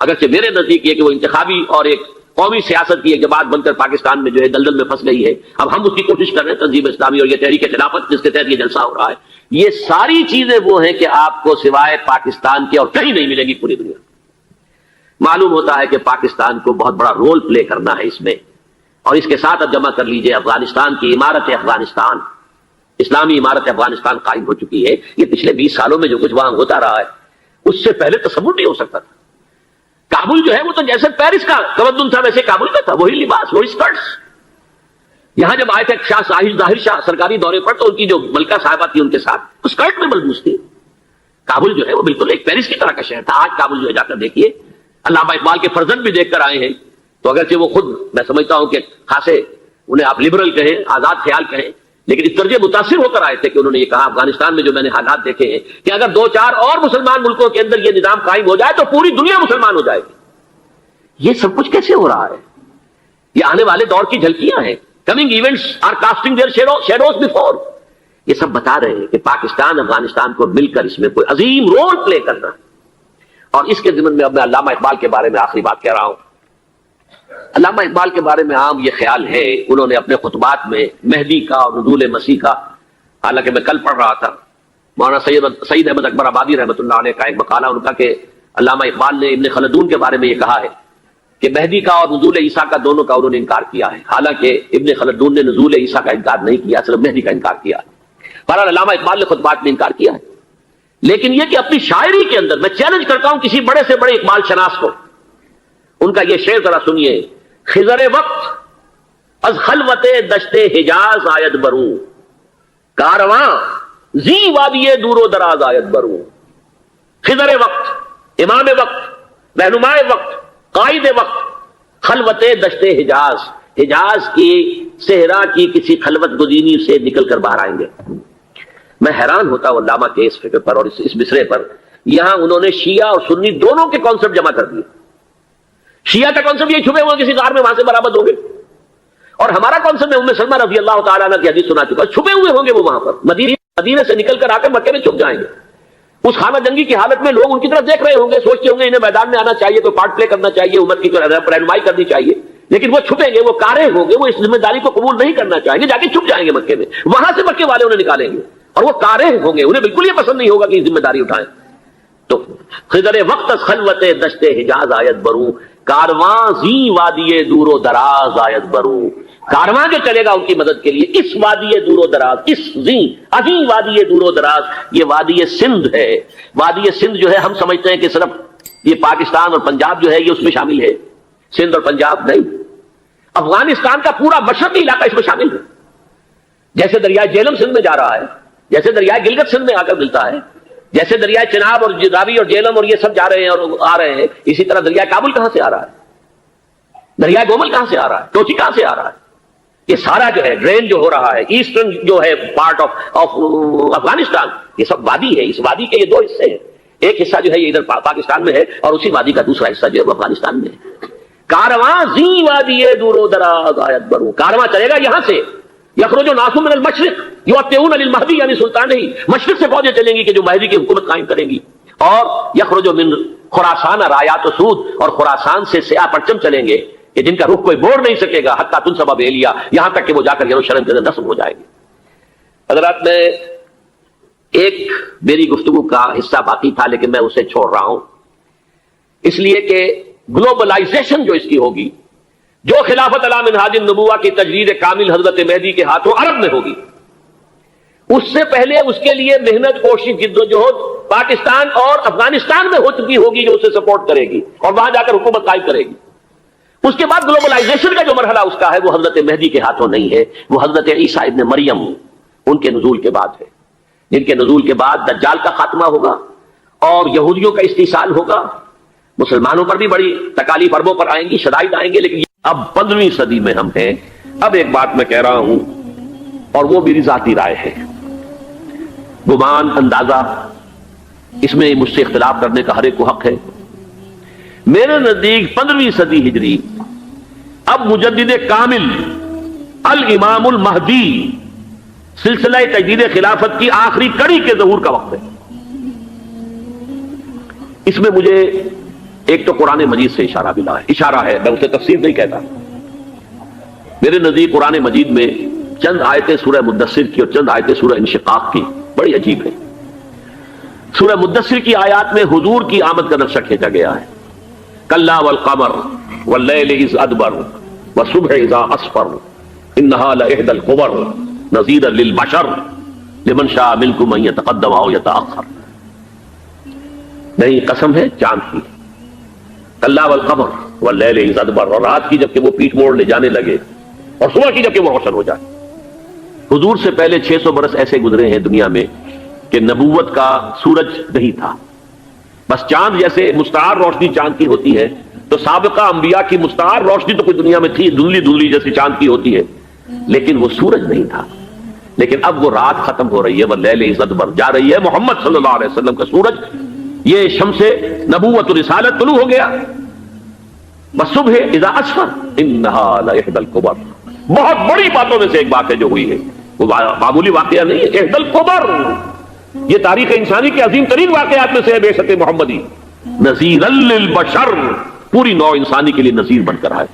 اگرچہ میرے نزدیک یہ کہ وہ انتخابی اور ایک قومی سیاست کی ایک جماعت بن کر پاکستان میں جو ہے دلدل میں پھنس گئی ہے. اب ہم اس کی کوشش کر رہے ہیں تنظیم اسلامی اور یہ تحریک خلافت جس کے تحت یہ جلسہ ہو رہا ہے. یہ ساری چیزیں وہ ہیں کہ آپ کو سوائے پاکستان کے اور کہیں نہیں ملے گی پوری دنیا. معلوم ہوتا ہے کہ پاکستان کو بہت بڑا رول پلے کرنا ہے اس میں. اور اس کے ساتھ اب جمع کر لیجئے افغانستان کی عمارت افغانستان، اسلامی عمارت افغانستان قائم ہو چکی ہے. یہ پچھلے 20 سالوں میں جو کچھ وہاں ہوتا رہا ہے اس سے پہلے تصور نہیں ہو سکتا تھا. کابل جو ہے وہ تو جیسے پیرس کا تمدن تھا ویسے کابل کا تھا، وہی لباس وہی اسکرٹس. یہاں جب آئے تھے شاہ ظاہر شاہ سرکاری دورے پر تو ان کی جو ملکہ صاحبہ تھی ان کے ساتھ اسکرٹ میں ملبوس تھی. کابل جو ہے وہ بالکل ایک پیرس کی طرح کا شہر تھا. آج کابل جو ہے جا کر دیکھیے، علامہ اقبال کے فرزند بھی دیکھ کر آئے ہیں. تو اگرچہ وہ خود میں سمجھتا ہوں کہ خاصے انہیں آپ لبرل کہیں، آزاد خیال کہیں، لیکن اس درجے متاثر ہو کر آئے تھے کہ انہوں نے یہ کہا افغانستان میں جو میں نے حالات دیکھے ہیں کہ اگر 2-4 اور مسلمان ملکوں کے اندر یہ نظام قائم ہو جائے تو پوری دنیا مسلمان ہو جائے گی. یہ سب کچھ کیسے ہو رہا ہے؟ یہ آنے والے دور کی جھلکیاں ہیں. Coming events are casting their shadows before. یہ سب بتا رہے ہیں کہ پاکستان افغانستان کو مل کر اس میں کوئی عظیم رول پلے کرنا ہے. اور اس کے ضمن میں اب میں علامہ اقبال کے بارے میں آخری بات کہہ رہا ہوں. علامہ اقبال کے بارے میں عام یہ خیال ہے، انہوں نے اپنے خطبات میں مہدی کا اور نزول مسیح کا، حالانکہ میں کل پڑھ رہا تھا مولانا سعید احمد اکبر آبادی رحمۃ اللہ علیہ کا ایک مقالہ ان کا کہ علامہ اقبال نے ابن خلدون کے بارے میں یہ کہا ہے کہ مہدی کا اور نزول عیسیٰ کا دونوں کا انہوں نے انکار کیا ہے. حالانکہ ابن خلدون نے نزول عیسیٰ کا انکار نہیں کیا، صرف مہدی کا انکار کیا ہے. بہرحال علامہ اقبال نے خطبات میں انکار کیا ہے. لیکن یہ کہ اپنی شاعری کے اندر میں چیلنج کرتا ہوں کسی بڑے سے بڑے اقبال شناس کو، ان کا یہ شعر ذرا سنیے. خضر وقت از خلوت دشت حجاز آید بروں، کارواں زی وادی دور و دراز آید بروں. خضر وقت، امام وقت، رہنمائے وقت، قائد وقت، خلوت دشت حجاز، حجاز کی صحرا کی کسی خلوت گزینی سے نکل کر باہر آئیں گے. میں حیران ہوتا ہوں علامہ کے اس فکر پر اور اس مصرے پر. یہاں انہوں نے شیعہ اور سنی دونوں کے کانسیپٹ جمع کر دیے. شیعہ کا کانسیپٹ یہ چھپے ہوئے کسی غار میں وہاں سے برآمد ہوں گے، اور ہمارا کانسیپٹ میں ام سلمہ رضی اللہ تعالیٰ عنہ کی حدیث سنا چکا، چھپے ہوئے ہوں گے وہ وہاں پر. مدینے سے نکل کر آ کر مکے میں چھپ جائیں گے. اس خانہ جنگی کی حالت میں لوگ ان کی طرف دیکھ رہے ہوں گے، سوچتے ہوں گے انہیں میدان میں آنا چاہیے، کوئی پارٹ پلے کرنا چاہیے، امت کی رہنمائی کرنی چاہیے. لیکن وہ چھپیں گے، وہ کارے ہوں گے، وہ اس ذمہ داری کو قبول نہیں کرنا چاہیں گے، جا کے چھپ جائیں گے مکے میں. وہاں سے مکے والے انہیں نکالیں گے اور وہ کارے ہوں گے، انہیں بالکل یہ پسند نہیں ہوگا کہ ذمہ داری اٹھائیں. تو خضر وقت خلوت دشت حجاز آیت بروں، کارواں زی وادی دور و دراز آیت بروں. کارواں جو چلے گا ان کی مدد کے لیے اس وادی دور و دراز، اس زی عظیم وادی دور و دراز، یہ وادی سندھ ہے. وادی سندھ جو ہے ہم سمجھتے ہیں کہ صرف یہ پاکستان اور پنجاب جو ہے یہ اس میں شامل ہے. سندھ اور پنجاب نہیں، افغانستان کا پورا مشرقی علاقہ اس میں شامل ہے. جیسے دریائے جہلم سندھ میں جا رہا ہے، جیسے دریائے گلگت سندھ میں آ کر ملتا ہے، جیسے دریائے چناب اور راوی اور جہلم اور یہ سب جا رہے ہیں اور آ رہے ہیں، اسی طرح دریائے کابل کہاں سے آ رہا ہے، دریائے گومل کہاں سے آ رہا ہے، ٹوچی کہاں سے آ رہا ہے. یہ سارا جو ہے ڈرین جو ہو رہا ہے ایسٹرن جو ہے پارٹ آف افغانستان، یہ سب وادی ہے. اس وادی کے یہ 2 حصے ہیں، ایک حصہ جو ہے یہ ادھر پاکستان میں ہے اور اسی وادی کا دوسرا حصہ جو ہے وہ افغانستان میں ہے. کارواں زی وادی دور و دراز آیت بروں، کارواں چلے گا یہاں سے. یخرج ناس من المشرق یؤتون للمہدی، یعنی سلطان ہی مشرق سے فوجیں چلیں گی کہ جو مہدی کی حکومت قائم کریں گی. اور یخرج من خراسان رایات و سود، اور خراسان سے سیاہ پرچم چلیں گے کہ جن کا رخ کوئی موڑ نہیں سکے گا، حتیٰ تنصب بیلیہ، یہاں تک کہ وہ جا کر یروشلم کے اندر نصب ہو جائے گی. حضرات میں ایک میری گفتگو کا حصہ باقی تھا لیکن میں اسے چھوڑ رہا ہوں، اس لیے کہ گلوبلائزیشن جو اس کی ہوگی، جو خلافت علی منہاج النبوہ کی تجدید کامل حضرت مہدی کے ہاتھوں عرب میں ہوگی، اس سے پہلے اس کے لیے محنت، کوشش، جد و جہد پاکستان اور افغانستان میں ہو چکی ہوگی جو اسے سپورٹ کرے گی اور وہاں جا کر حکومت قائم کرے گی. اس کے بعد گلوبلائزیشن کا جو مرحلہ اس کا ہے وہ حضرت مہدی کے ہاتھوں نہیں ہے، وہ حضرت عیسیٰ ابن مریم ان کے نزول کے بعد ہے، جن کے نزول کے بعد دجال کا خاتمہ ہوگا، اور یہودیوں کا استحصال ہوگا، مسلمانوں پر بھی بڑی تکالیف اربوں پر آئیں گی، شدائد آئیں گے. لیکن اب 15ویں صدی میں ہم ہیں. اب ایک بات میں کہہ رہا ہوں اور وہ میری ذاتی رائے ہے، گمان اندازہ اس میں مجھ سے اختلاف کرنے کا ہر ایک کو حق ہے. میرے نزدیک 15ویں صدی ہجری اب مجدد کامل الامام المہدی سلسلہ تجدید خلافت کی آخری کڑی کے ظہور کا وقت ہے. اس میں مجھے ایک تو قرآن مجید سے اشارہ ملا ہے، اشارہ ہے، میں اسے تفسیر نہیں کہتا. میرے نزدیک قرآن مجید میں چند آیتیں سورہ مدثر کی اور چند آیتیں سورہ انشقاق کی بڑی عجیب ہے. سورہ مدثر کی آیات میں حضور کی آمد کا نقشہ کھینچا گیا ہے. کلا والقمر واللیل اذ ادبر والصبح اذا اسفر انہا لإحدى الکبر نذیرا للبشر لمن شاء منکم ان یتقدم او یتأخر. نہیں، قسم ہے چاند کی. کلا والقمر واللیل اذ ادبر، اور رات کی جبکہ وہ پیٹ موڑ لے جانے لگے اور صبح کی جبکہ وہ روشن ہو جائے. حضور سے پہلے 600 برس ایسے گزرے ہیں دنیا میں کہ نبوت کا سورج نہیں تھا، بس چاند جیسے مستعار روشنی چاند کی ہوتی ہے، تو سابقہ انبیاء کی مستعار روشنی تو کوئی دنیا میں تھی، دھندلی دھندلی جیسی چاند کی ہوتی ہے، لیکن وہ سورج نہیں تھا. لیکن اب وہ رات ختم ہو رہی ہے، وہ لیل اذ ادبر جا رہی ہے. محمد صلی اللہ علیہ وسلم کا سورج، یہ شمس نبوت و رسالت طلوع ہو گیا. والصبح اذا اسفر انہا لإحدى الکبر، بہت بڑی باتوں میں سے ایک بات ہے جو ہوئی ہے، وہ معمولی واقعہ نہیں ہے. احدى الکبر، یہ تاریخ انسانی کے عظیم ترین واقعات میں سے ہے بعثت محمدی. نذیرا للبشر، پوری نوع انسانی کے لیے نذیر بن کر آئے.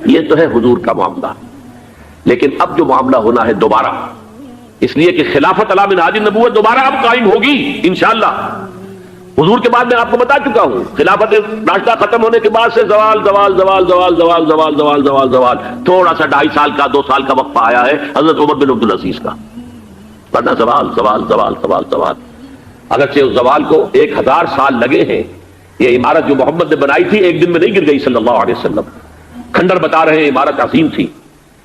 یہ تو ہے حضور کا معاملہ. لیکن اب جو معاملہ ہونا ہے دوبارہ، اس لیے کہ خلافت علی منہاج النبوت دوبارہ اب قائم ہوگی انشاءاللہ. حضور کے بعد میں آپ کو بتا چکا ہوں، خلافت راشدہ ختم ہونے کے بعد سے زوال زوال زوال زوال زوال زوال زوال زوال زوال، تھوڑا سا 2.5 سال کا 2 سال کا وقفہ آیا ہے حضرت عمر بن عبدالعزیز کا. ورنہ زوال زوال زوال زوال زوال. اگرچہ اس زوال کو 1000 سال لگے ہیں. یہ عمارت جو محمد نے بنائی تھی ایک دن میں نہیں گر گئی صلی اللہ علیہ وسلم. کھنڈر بتا رہے ہیں عمارت عظیم تھی.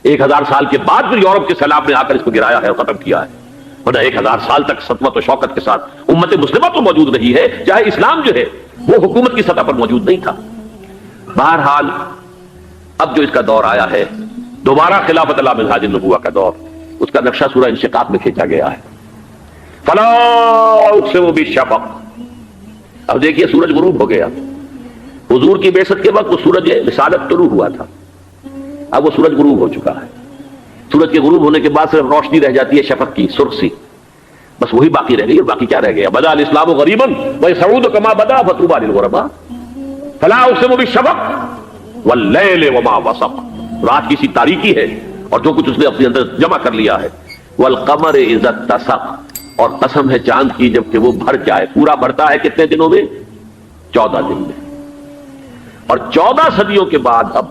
1000 سال کے بعد پھر یورپ کے سیلاب نے آ کر اس کو گرایا ہے اور ختم کیا ہے. ورنہ 1000 سال تک سطوت و شوکت کے ساتھ امت مسلمہ تو موجود رہی ہے، چاہے اسلام جو ہے وہ حکومت کی سطح پر موجود نہیں تھا. بہرحال اب جو اس کا دور آیا ہے دوبارہ خلافت علی منہاج النبوہ کا دور، اس کا نقشہ سورہ انشقاق میں کھینچا گیا ہے. فلا اقسم بالشفق. اب دیکھیے سورج غروب ہو گیا. حضور کی بعثت کے وقت وہ سورج رسالت طلوع ہوا تھا، اب وہ سورج غروب ہو چکا ہے. سورج کے غروب ہونے کے بعد صرف روشنی رہ جاتی ہے شفق کی، سرخ سی، بس وہی باقی رہ گئی. اور باقی کیا رہ گیا؟ بدا الاسلام غریبا ویسعود کما بدا فطوبى للغرباء. فلا اقسم بالشفق واللیل وما وسق. رات کی سی تاریکی ہے اور جو کچھ اس نے اپنے اندر جمع کر لیا ہے. والقمر اذا اتسق، اور قسم ہے چاند کی جب کہ وہ بھر جائے. پورا بھرتا ہے کتنے دنوں میں؟ 14 دن میں. اور 14 صدیوں کے بعد اب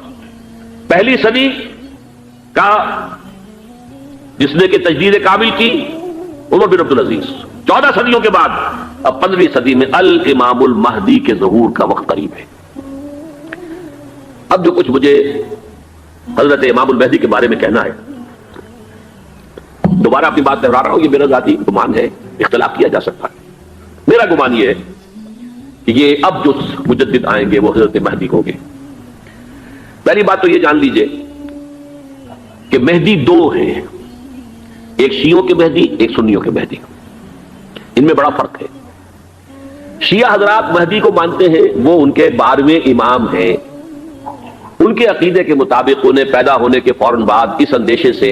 پہلی صدی کا جس نے کہ تجدید کامل کی عمر بن عبدالعزیز، 14 صدیوں کے بعد اب 15ویں صدی میں الامام المہدی کے ظہور کا وقت قریب ہے. اب جو کچھ مجھے حضرت امام المہدی کے بارے میں کہنا ہے، دوبارہ اپنی بات دہرا رہا ہوں، یہ میرا ذاتی گمان ہے، اختلاف کیا جا سکتا ہے. میرا گمان یہ ہے کہ یہ اب جو مجدد آئیں گے وہ حضرت مہدی ہوں گے. پہلی بات تو یہ جان لیجئے کہ مہدی 2 ہیں، ایک شیعوں کے مہدی، ایک سنیوں کے مہدی. ان میں بڑا فرق ہے. شیعہ حضرات مہدی کو مانتے ہیں، وہ ان کے 12ویں امام ہیں. ان کے عقیدے کے مطابق انہیں پیدا ہونے کے فوراً بعد اس اندیشے سے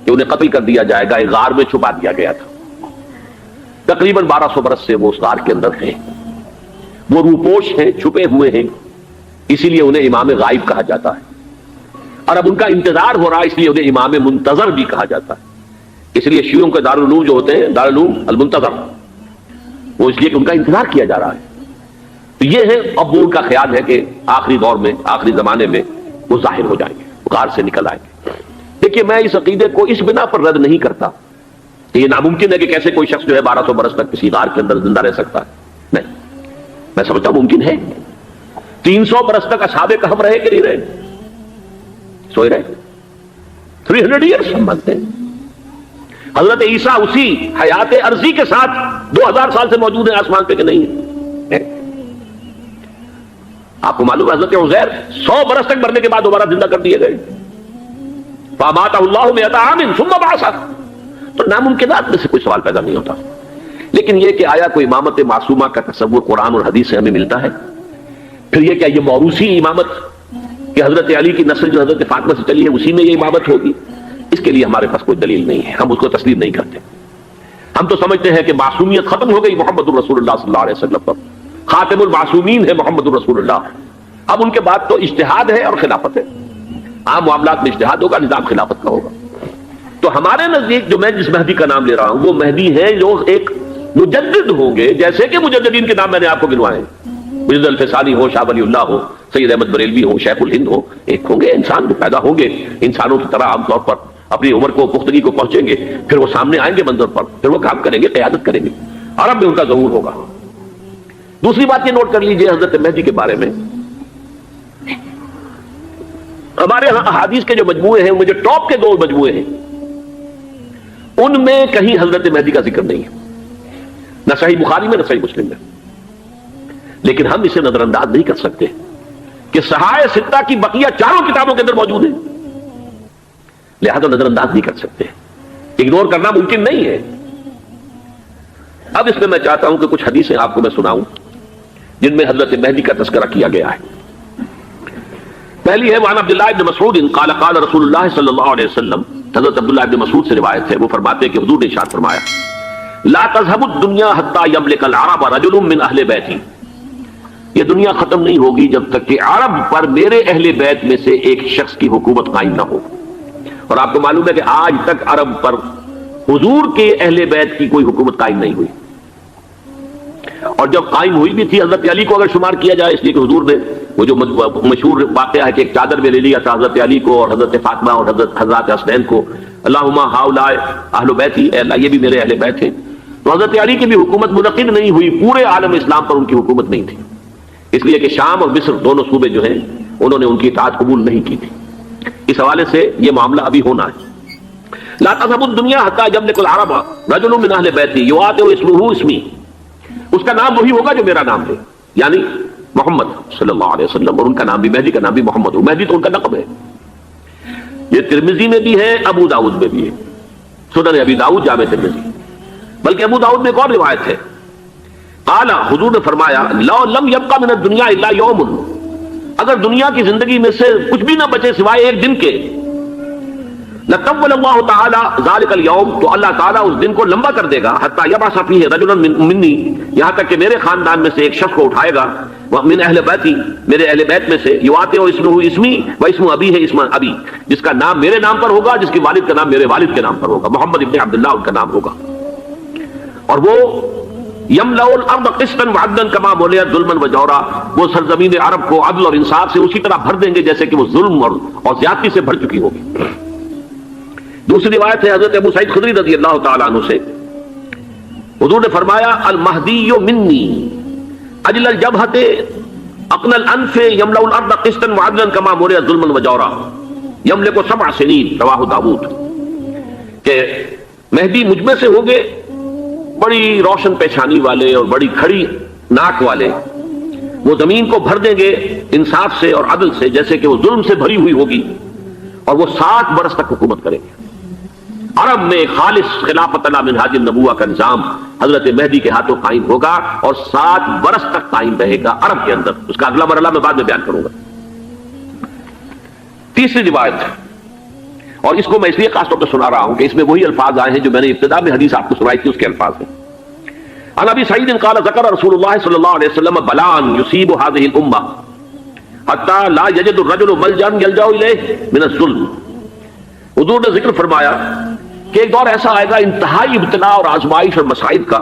کہ انہیں قتل کر دیا جائے گا ایک غار میں چھپا دیا گیا تھا. تقریباً 1200 برس سے وہ اس غار کے اندر ہیں. وہ روپوش ہیں، چھپے ہوئے ہیں، اسی لیے انہیں امام غائب کہا جاتا ہے. اور اب ان کا انتظار ہو رہا ہے، اس لیے انہیں امام منتظر بھی کہا جاتا ہے. اس لیے شیعوں کے دارالعلوم جو ہوتے ہیں دارالعلوم المنتظر، وہ اس لیے کہ ان کا انتظار کیا جا رہا ہے. تو یہ ہے اب وہ ان کا خیال ہے کہ آخری دور میں، آخری زمانے میں وہ ظاہر ہو جائیں گے، غار سے نکل آئیں گے. دیکھیے میں اس عقیدے کو اس بنا پر رد نہیں کرتا کہ یہ ناممکن ہے کہ کیسے کوئی شخص جو ہے 1200 برس تک کسی غار کے اندر زندہ رہ سکتا ہے. نہیں، میں سمجھتا ہوں ممکن ہے. 300 برس تک اصحاب کہف رہے کہ نہیں رہے؟ سوئے رہے. 300 ایئرس ہم مانتے ہیں. حضرت عیسیٰ اسی حیات عرضی کے ساتھ 2000 سال سے موجود ہیں آسمان پہ کہ نہیں ہے؟ آپ کو معلوم ہے حضرت عزیر 100 برس تک مرنے کے بعد دوبارہ زندہ کر دیے گئے. فاماتہ اللہ مئۃ عام ثم بعثہ. تو ناممکنات میں سے کوئی سوال پیدا نہیں ہوتا. لیکن یہ کہ آیا کوئی امامت معصومہ کا تصور قرآن اور حدیث سے ہمیں ملتا ہے؟ پھر یہ کیا یہ موروثی امامت کہ حضرت علی کی نسل جو حضرت فاطمہ سے چلی ہے اسی میں یہ امامت ہوگی؟ اس کے لیے ہمارے پاس کوئی دلیل نہیں ہے، ہم اس کو تسلیم نہیں کرتے. ہم تو سمجھتے ہیں کہ معصومیت ختم ہو گئی محمد الرسول اللہ صلی اللہ علیہ وسلم پر، خاتم المعصومین ہے محمد الرسول اللہ. اب ان کے بعد تو اجتہاد ہے اور خلافت ہے. عام معاملات میں اجتہاد ہوگا، نظام خلافت کا ہوگا. تو ہمارے نزدیک جو میں جس مہدی کا نام لے رہا ہوں وہ مہدی ہے جو ایک مجدد ہوں گے، جیسے کہ مجددین کے نام میں نے آپ کو گنوائے، مجدد الفسانی ہو، شاہ ولی اللہ ہو، سید احمد بریلوی ہو، شیخ الہند ہو. ایک ہوں گے انسان جو پیدا ہوں گے انسانوں کی طرح عام طور پر اپنی عمر کو پختگی کو پہنچیں گے، پھر وہ سامنے آئیں گے منظر پر، پھر وہ کام کریں گے، قیادت کریں گے. عرب میں ان کا ظہور ہوگا. دوسری بات یہ نوٹ کر لیجئے حضرت مہدی کے بارے میں، ہمارے ہاں احادیث کے جو مجموعے ہیں، مجھے ٹاپ کے 2 مجموعے ہیں، ان میں کہیں حضرت مہدی کا ذکر نہیں ہے، نہ صحیح بخاری میں نہ صحیح مسلم میں. لیکن ہم اسے نظر انداز نہیں کر سکتے کہ صحائح ستہ کی بقیہ 4 کتابوں کے اندر موجود ہیں، لہذا نظر انداز نہیں کر سکتے، اگنور کرنا ممکن نہیں ہے. اب اس میں چاہتا ہوں کہ کچھ حدیثیں آپ کو میں سناؤں جن میں حضرت مہدی کا تذکرہ کیا گیا ہے. پہلی ہے وعن عبداللہ ابن مسعود قال قال رسول اللہ صلی اللہ علیہ وسلم. حضرت عبداللہ ابن مسعود سے روایت ہے، وہ فرماتے ہیں کہ حضور نے ارشاد فرمایا لا تذهب الدنيا حتى يملك العرب رجل من اہل بیتی. یہ دنیا ختم نہیں ہوگی جب تک کہ عرب پر میرے اہل بیت میں سے ایک شخص کی حکومت قائم نہ ہو. اور آپ کو معلوم ہے کہ آج تک عرب پر حضور کے اہل بیت کی کوئی حکومت قائم نہیں ہوئی. اور جب قائم ہوئی بھی تھی حضرت علی کو اگر شمار کیا جائے، اس لیے کہ حضور نے وہ جو مشہور واقعہ ہے کہ ایک چادر میں لے لیا تھا حضرت علی کو اور حضرت فاطمہ اور حضرت حسنین کو، اللہم ہؤلاء اہل بیتی، اے اللہ یہ بھی میرے اہل بیت ہیں. تو حضرت علی کی بھی حکومت منعقد نہیں ہوئی، پورے عالم اسلام پر ان کی حکومت نہیں تھی، اس لیے کہ شام اور مصر دونوں صوبے جو ہیں انہوں نے ان کی اطاعت قبول نہیں کی تھی. اس حوالے سے یہ معاملہ ابھی ہونا ہے. لا تذهب الدنيا حتى يملك العرب رجل من اهل بيتي يعاطي اسمه اسمي. اس کا نام وہی ہوگا جو میرا نام ہے، یعنی محمد صلی اللہ علیہ وسلم. اور ان کا نام بھی مہدی کا نام بھی محمد ہو. مہدی تو ان کا لقب ہے. یہ ترمذی میں بھی ہے، ابو داؤد میں بھی ہے، سنن ابی داؤد جامع ترمذی. بلکہ ابو داؤد میں ایک اور روایت ہے، قال حضور نے فرمایا لو لم يبقى من الدنيا الا يوم. اگر دنیا کی زندگی میں سے کچھ بھی نہ بچے سوائے ایک دن کے، لطول اللہ تعالی ذلك اليوم، تو اللہ تعالیٰ اس دن کو لمبا کر دے گا، حتی یبعث فیہ رجلا منی، یہاں تک کہ میرے خاندان میں سے ایک شخص کو اٹھائے گا، من اہل بیتی، میرے اہل بیت میں سے، یواطئ اسمہ اسمی و اسم ابی ہے اسم ابی، جس کا نام میرے نام پر ہوگا، جس کے والد کا نام میرے والد کے نام پر ہوگا، محمد ابن عبداللہ ان کا نام ہوگا. اور وہ یملأ الارض قسطا وعدلا کما ملئت ظلما وجورا، وہ سرزمین عرب کو عدل اور انصاف سے اسی طرح بھر دیں گے جیسے کہ وہ ظلم اور زیادتی سے بھر چکی ہوگی. دوسری روایت ہے حضرت ابو سعید خدری رضی اللہ تعالیٰ عنہ سے، حضور نے فرمایا المہدی منی اجل الجبہۃ اقنى الانف یملأ الارض قسطا وعدلا کما ملئت ظلما وجورا یملک 7 سنین، رواہ داؤد. کہ مہدی مجھ میں سے ہوں گے بڑی روشن پیشانی والے اور بڑی کھڑی ناک والے، وہ زمین کو بھر دیں گے انصاف سے اور عدل سے جیسے کہ وہ ظلم سے بھری ہوئی ہوگی، اور وہ 7 برس تک حکومت کریں گے. عرب میں خالص خلافت علی منہاج النبوہ کا نظام حضرت مہدی کے ہاتھوں قائم ہوگا اور 7 برس تک قائم رہے گا عرب کے اندر. اس کا اگلا مرحلہ میں بعد میں بیان کروں گا. تیسری روایت، اور اس کو میں اس لیے خاص طور پہ سنا رہا ہوں کہ اس میں وہی الفاظ آئے ہیں جو میں نے ابتدا میں حدیث آپ کو سنائی تھی، اس کے الفاظ ہیں. عن ابی سعید قال ذکر رسول اللہ صلی اللہ علیہ وسلم بلاء یصیب هذه الامہ حتی لا یجد الرجل ملجا یلجا الیہ من الظلم. حضور نے ذکر فرمایا کہ ایک دور ایسا آئے گا انتہائی ابتلاء اور آزمائش اور مصائب کا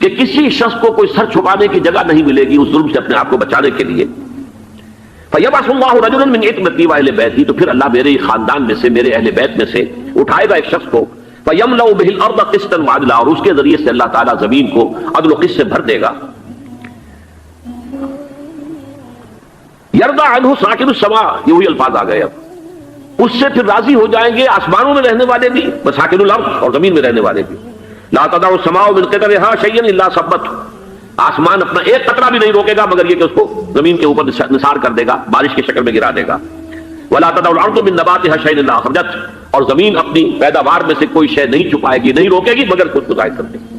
کہ کسی شخص کو کوئی سر چھپانے کی جگہ نہیں ملے گی اس ظلم سے اپنے آپ کو بچانے کے لیے. فَيَبْعَثُ اللَّهُ رَجُلًا مِنْ عِتْرَتِي وَأَهْلِ بَيْتِي، تو پھر اللہ میرے خاندان میں سے میرے اہل بیت میں سے اٹھائے گا ایک شخص کو، فَيَمْلَأُ بِهِ الْأَرْضَ قِسْطًا وَعَدْلًا، اور اس کے ذریعے سے اللہ تعالیٰ زمین کو عدل و قسط سے بھر دے گا. يَرْضَى عَنْهُ سَاكِنُ السَّمَاءِ، یہ وہی الفاظ آ گئے. اب اس سے پھر راضی ہو جائیں گے آسمانوں میں رہنے والے بھی، مساکن الارض، اور زمین میں رہنے والے بھی. لا تدع السماء من قطرها شيئا الا ثبته، آسمان اپنا ایک قطرہ بھی نہیں روکے گا مگر یہ کہ اس کو زمین کے اوپر نثار کر دے گا، بارش کی شکل میں گرا دے گا. ولا تدع الارض من نباتها شيئا الا اخرجته، اور زمین اپنی پیداوار میں سے کوئی شے نہیں چھپائے گی، نہیں روکے گی مگر خود کو ظاہر کر دے گی.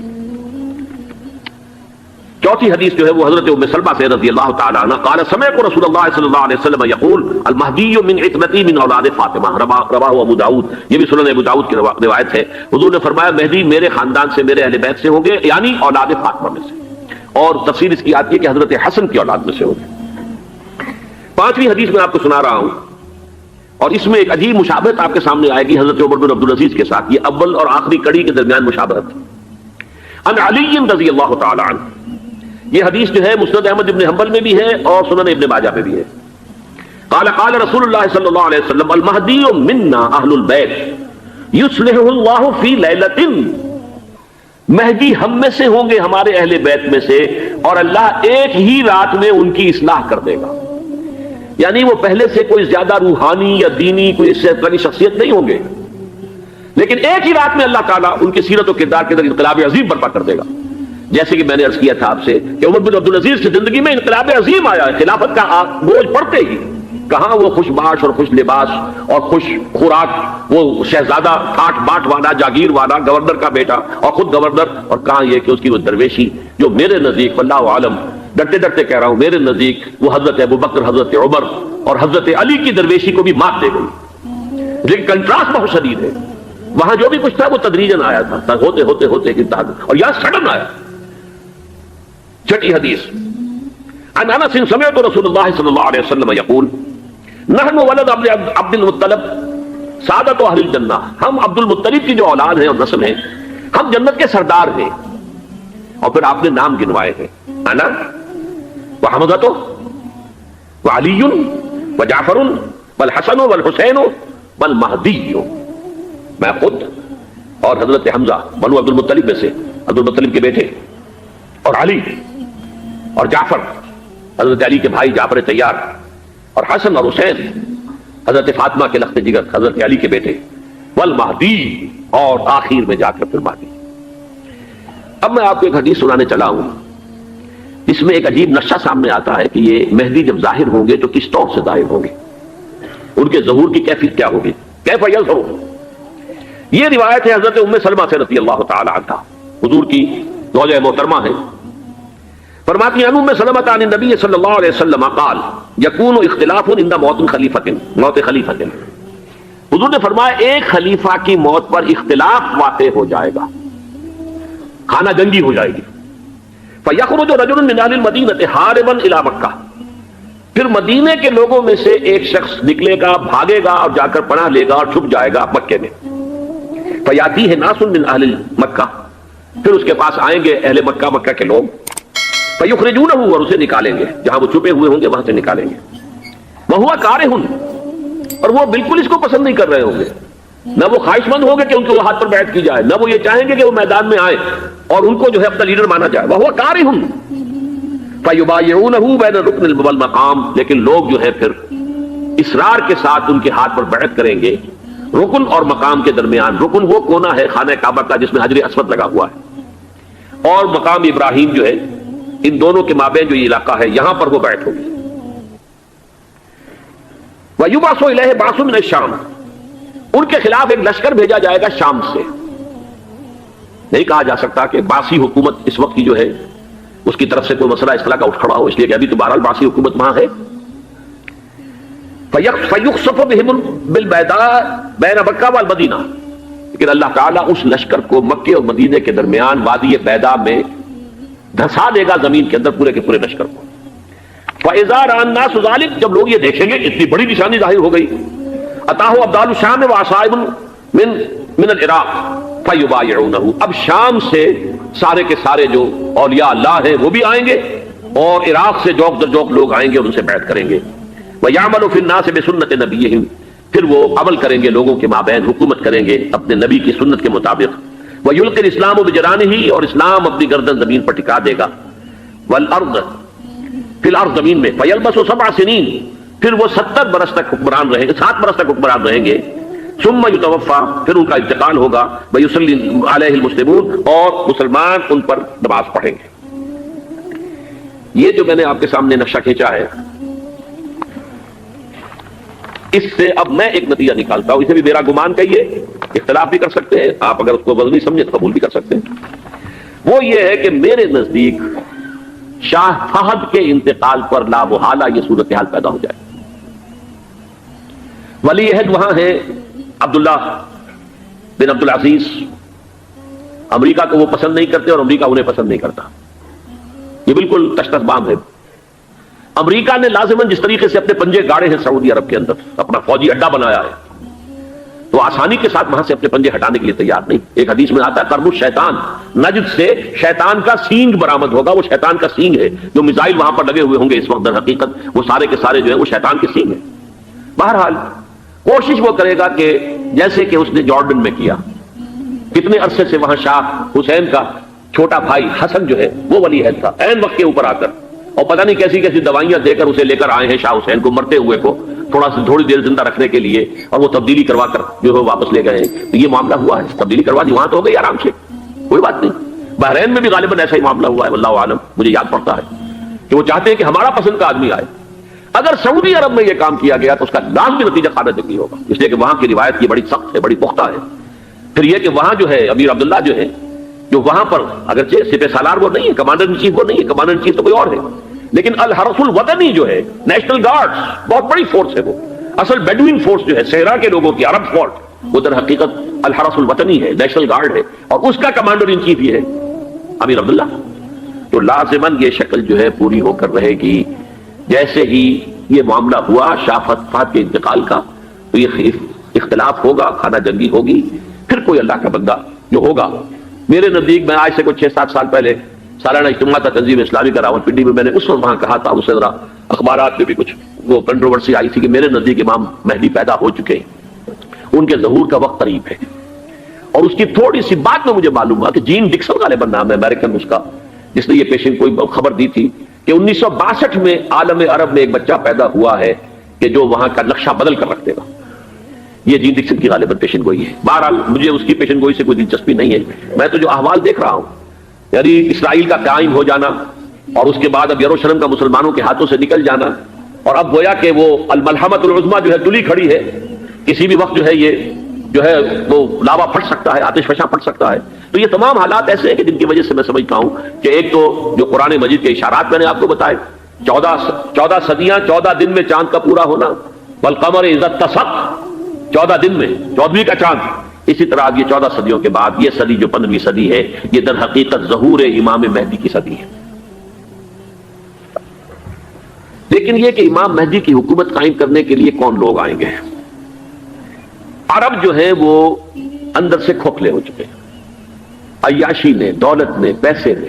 چوتھی حدیث جو ہے وہ حضرت ام سلمہ سے رضی اللہ تعالی عنہ قال سمعت رسول اللہ صلی اللہ علیہ وسلم یقول المہدی من عتبتی من اولاد فاطمہ، رواہ ابو داؤد، یہ بھی سنن ابو داؤد کی روایت ہے. حضور نے فرمایا مہدی میرے خاندان سے، میرے اہل بیت سے ہوں گے، یعنی اولاد فاطمہ میں سے، اور تفسیر اس کی آتی ہے کہ حضرت حسن کی اولاد میں سے ہوں گے. پانچویں حدیث میں آپ کو سنا رہا ہوں، اور اس میں ایک عجیب مشابہت آپ کے سامنے آئے گی حضرت عمر بن عبدالعزیز کے ساتھ. یہ اول اور آخری کڑی کے درمیان مشابہت. ان علی رضی اللہ تعالی عنہ، یہ حدیث جو ہے مسند احمد ابن حنبل میں بھی ہے اور سنن ابن ماجہ میں بھی ہے. قال قال رسول اللہ صلی اللہ علیہ وسلم المہدی منا اہل البیت یصلح اللہ فی لیلۃ، مہدی ہم میں سے ہوں گے، ہمارے اہل بیت میں سے، اور اللہ ایک ہی رات میں ان کی اصلاح کر دے گا. یعنی وہ پہلے سے کوئی زیادہ روحانی یا دینی کوئی اس سے بڑی شخصیت نہیں ہوں گے، لیکن ایک ہی رات میں اللہ تعالیٰ ان کی سیرت و کردار کے اندر انقلاب عظیم برپا کر دے گا. جیسے کہ میں نے عرض کیا تھا آپ سے کہ عمر بن عبدالعزیز کی زندگی میں انقلاب عظیم آیا ہے. خلافت کا بوجھ پڑتے ہی کہاں وہ خوش باش اور خوش لباس اور خوش خوراک، وہ شہزادہ ٹھاٹ باٹ والا، جاگیر والا، گورنر کا بیٹا اور خود گورنر، اور کہاں یہ کہ اس کی وہ درویشی جو میرے نزدیک واللہ عالم، ڈرتے ڈرتے کہہ رہا ہوں، میرے نزدیک وہ حضرت ابو بکر، حضرت عمر اور حضرت علی کی درویشی کو بھی مات دے گئی. لیکن کنٹراسٹ بہت شدید ہے. وہاں جو بھی کچھ تھا وہ تدریجاً آیا تھا، ہوتے ہوتے ہوتے اور یہاں سڈن آیا. چھٹی حدیث عن انس سمعت رسول اللہ صلی اللہ علیہ وسلم یقول نحن ولد عبد المطلب سعادت اہل الجنہ، ہم عبد المطلب کی جو اولاد ہیں اور نسل ہیں، ہم جنت کے سردار ہیں. اور پھر آپ نے نام گنوائے ہیں، انا وحمزۃ وعلی وجعفر والحسن والحسین والمہدی، میں خود اور حضرت حمزہ بنو عبد المطلب میں سے، عبد المطلب کے بیٹے، اور علی اور جعفر حضرت علی کے بھائی جعفر طیار، اور حسن اور حسین حضرت فاطمہ کے لخت جگر حضرت علی کے بیٹے، والمہدی، اور آخر میں جا کر پھر مہدی. اب میں آپ کو ایک حدیث سنانے چلا ہوں، اس میں ایک عجیب نقشہ سامنے آتا ہے کہ یہ مہدی جب ظاہر ہوں گے تو کس طور سے ظاہر ہوں گے، ان کے ظہور کی کیفیت کیا ہوگی، کیف یظہر. یہ روایت ہے حضرت ام سلمہ سے رضی اللہ تعالی عنہا، حضور کی زوجہ محترمہ ہے. فرماتی ہیں ام سلمہ عن النبی صلی اللہ علیہ وسلم قال یکون اختلاف عند موت خلیفۃ، موت خلیفۃ، حضور نے فرمایا ایک خلیفہ کی موت پر اختلاف واقع ہو جائے گا، خانہ جنگی ہو جائے گی. فیخرج رجل من اہل المدینہ حاربا الی مکہ، پھر مدینے کے لوگوں میں سے ایک شخص نکلے گا، بھاگے گا اور جا کر پناہ لے گا اور چھپ جائے گا مکے میں. فیاتیہ ناس من اہل مکہ، پھر اس کے پاس آئیں گے اہل مکہ، مکہ کے لوگ، فیخرجونہ، اور اسے نکالیں گے، جہاں وہ چھپے ہوئے ہوں گے وہاں سے نکالیں گے. وہو کارہ، اور وہ بالکل اس کو پسند نہیں کر رہے ہوں گے، نہ وہ خواہش مند ہوں گے کہ ان کو وہ ہاتھ پر بیعت کی جائے، نہ وہ یہ چاہیں گے کہ وہ میدان میں آئے اور ان کو جو ہے اپنا لیڈر مانا جائے. وہو کارہ فیبایعونہ بین الرکن والمقام، لیکن لوگ جو ہے پھر اصرار کے ساتھ ان کے ہاتھ پر بیعت کریں گے رکن اور مقام کے درمیان. رکن وہ کونا ہے خانہ کعبہ کا جس میں حجر اسود لگا ہوا ہے، اور مقام ابراہیم جو ہے، ان دونوں کے مابین جو یہ علاقہ ہے یہاں پر وہ بیعت ہوگی. وَيُبْعَثُ إِلَيْهِ بَعْثٌ مِنَ الشَّامِ، ان کے خلاف ایک لشکر بھیجا جائے گا شام سے. نہیں کہا جا سکتا کہ باسی حکومت اس وقت کی جو ہے اس کی طرف سے کوئی مسئلہ اس طرح کا اٹھ کھڑا ہو، اس لیے کہ ابھی تو بہرحال باسی حکومت وہاں ہے. فَيُخْسَفُ بِهِمْ بِالْبَيْضَاءِ بَيْنَ مَكَّةَ وَالْمَدِينَةِ، لیکن اللہ تعالیٰ اس لشکر کو مکے اور مدینے کے درمیان وادی بیضاء میں دھسا دے گا زمین کے اندر پورے کے پورے لشکر کو. فَإِذَا رَأَى النَّاسُ ذَلِكَ، جب لوگ یہ دیکھیں گے اتنی بڑی نشانی ظاہر ہو گئی، أَتَاهُ أَبْدَالُ الشَّامِ وَعَصَائِبٌ مِنَ الْعِرَاقِ فَيُبَايِعُونَهُ، اب شام سے سارے کے سارے جو اولیاء اللہ ہیں وہ بھی آئیں گے، اور عراق سے جوک در جوک لوگ آئیں گے اور ان سے بیعت کریں گے. وَيَعْمَلُ فِي النَّاسِ بِسُنَّةِ نَبِيِّهِمْ، پھر وہ عمل کریں گے لوگوں کے مابین، حکومت کریں گے اپنے نبی کی سنت کے مطابق. وَيُلْقِي الْإِسْلَامُ بِجَرَانِهِ، اور اسلام اپنی گردن زمین پر ٹکا دے گا. وَالْأَرْضَ فِي الْأَرْضِ، زمین میں. فَيَلْبَسُ 7 سنین، پھر وہ 70 برس تک حکمران رہیں گے، 7 برس تک حکمران رہیں گے. ثم یتوفا، پھر ان کا انتقال ہوگا. ویصلی علیہ المسلمون، اور مسلمان ان پر نماز پڑھیں گے. یہ جو میں نے آپ کے سامنے نقشہ کھینچا ہے، اس سے اب میں ایک نتیجہ نکالتا ہوں. اسے بھی میرا گمان کہیے، اختلاف بھی کر سکتے ہیں آپ، اگر اس کو وزنی سمجھے تو قبول بھی کر سکتے ہیں. وہ یہ ہے کہ میرے نزدیک شاہ فہد کے انتقال پر لا محالہ یہ صورتحال پیدا ہو جائے. ولی عہد وہاں ہے عبداللہ بن عبدالعزیز. امریکہ کو وہ پسند نہیں کرتے اور امریکہ انہیں پسند نہیں کرتا. یہ بالکل تشتت بام ہے. امریکہ نے لازماً جس طریقے سے اپنے پنجے گاڑے ہیں سعودی عرب کے اندر، اپنا فوجی اڈا بنایا ہے، تو آسانی کے ساتھ وہاں سے اپنے پنجے ہٹانے کے لیے تیار نہیں. ایک حدیث میں آتا ہے قرب الشیطان، نجد سے شیطان کا سینگ برآمد ہوگا. وہ شیطان کا سینگ ہے. جو میزائل وہاں پر لگے ہوئے ہوں گے اس وقت، در حقیقت وہ سارے کے سارے جو ہے وہ شیطان کے سینگ ہیں. بہرحال کوشش وہ کرے گا کہ جیسے کہ اس نے جارڈن میں کیا. کتنے عرصے سے وہاں شاہ حسین کا چھوٹا بھائی حسن جو ہے وہ ولی عہد تھا، عین وقت کے اوپر آ کر، اور پتہ نہیں کیسی کیسی دوائیاں دے کر اسے لے کر آئے ہیں شاہ حسین کو، مرتے ہوئے کو تھوڑی دیر زندہ رکھنے کے لیے، اور وہ تبدیلی کروا کر جو ہے واپس لے گئے. تو یہ معاملہ ہوا ہے، تبدیلی کروا دی، وہاں تو ہو گئی آرام سے، کوئی بات نہیں. بحرین میں بھی غالباً ایسا ہی معاملہ ہوا ہے، واللہ عالم. مجھے یاد پڑتا ہے کہ وہ چاہتے ہیں کہ ہمارا پسند کا آدمی آئے. اگر سعودی عرب میں یہ کام کیا گیا تو اس کا لازمی نتیجہ خانہ جنگی ہوگا، اس لیے کہ وہاں کی روایت کی بڑی سخت ہے، بڑی پختہ ہے. پھر یہ کہ وہاں جو ہے امیر عبداللہ جو ہے، جو وہاں پر اگرچہ سپہ سالار وہ نہیں ہے، کمانڈر ان چیف وہ نہیں ہے، کمانڈر ان چیف تو کوئی اور ہے، لیکن الحرس الوطنی جو ہے، نیشنل گارڈ، بہت بڑی فورس ہے. وہ اصل بیڈوین فورس جو ہے صحرا کے لوگوں کی، عرب فورس، وہ در حقیقت الحرس الوطنی ہے، نیشنل گارڈ ہے، اور اس کا کمانڈر ان چیف یہ ہے امیر عبداللہ. تو لازماً یہ شکل جو ہے پوری ہو کر رہے گی. جیسے ہی یہ معاملہ ہوا شاہ فہد کے انتقال کا، تو یہ اختلاف ہوگا، خانہ جنگی ہوگی. پھر کوئی اللہ کا بندہ جو ہوگا، میرے نزدیک، میں آج سے کوئی 6-7 سال پہلے سالانہ اجتماع تھا تنظیم اسلامی کا راولپنڈی میں، میں نے اس وقت وہاں کہا تھا، اس سے ذرا اخبارات میں بھی کچھ وہ کنٹروورسی آئی تھی کہ میرے نزدیک امام مہدی پیدا ہو چکے ہیں، ان کے ظہور کا وقت قریب ہے. اور اس کی تھوڑی سی بات میں مجھے معلوم ہوا کہ جین ڈکسن غالباً نام ہے امریکن اس کا، جس نے یہ پیشن کوئی خبر دی تھی کہ 1962 میں عالم عرب میں ایک بچہ پیدا ہوا ہے کہ جو وہاں کا نقشہ بدل کر رکھ دے گا. یہ جین ڈکسن کی غالباً پیشن گوئی ہے. بہرحال مجھے اس کی پیشن گوئی سے کوئی دلچسپی نہیں ہے. میں تو جو احوال دیکھ رہا ہوں، یعنی اسرائیل کا قائم ہو جانا، اور اس کے بعد اب یروشلم کا مسلمانوں کے ہاتھوں سے نکل جانا، اور اب گویا کہ وہ الملحمۃ العظمیٰ جو ہے تلی کھڑی ہے، کسی بھی وقت جو ہے یہ جو ہے وہ لاوا پھٹ سکتا ہے، آتش فشاں پھٹ سکتا ہے. تو یہ تمام حالات ایسے ہیں کہ جن کی وجہ سے میں سمجھتا ہوں کہ ایک تو جو قرآن مجید کے اشارات میں نے آپ کو بتائے، 14 صدیاں 14 دن میں چاند کا پورا ہونا، والقمر اذا اتسق، 14 دن میں 14ویں کا چاند. اسی طرح یہ 14 صدیوں کے بعد یہ صدی جو 15ویں صدی ہے، یہ در حقیقت ظہور امام مہدی کی صدی ہے. لیکن یہ کہ امام مہدی کی حکومت قائم کرنے کے لیے کون لوگ آئیں گے؟ عرب جو ہیں وہ اندر سے کھوکھلے ہو چکے ہیں، عیاشی نے، دولت نے، پیسے نے،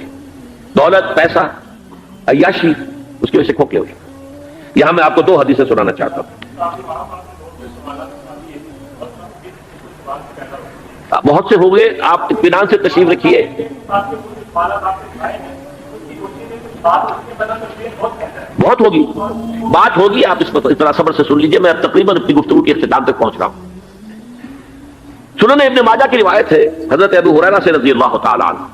دولت، پیسہ، عیاشی، اس کی وجہ سے کھوکھلے ہو چکے. یہاں میں آپ کو 2 حدیثیں سنانا چاہتا ہوں. بہت سے ہو گئے، آپ اطمینان سے تشریف رکھیے. بہت ہوگی، بات ہوگی، آپ اس طرح صبر سے سن لیجئے. میں اب تقریباً اپنی گفتگو کے اختتام تک پہنچ رہا ہوں. سنن ابن ماجہ کی روایت ہے حضرت ابو ہریرہ سے رضی اللہ تعالی عنہ،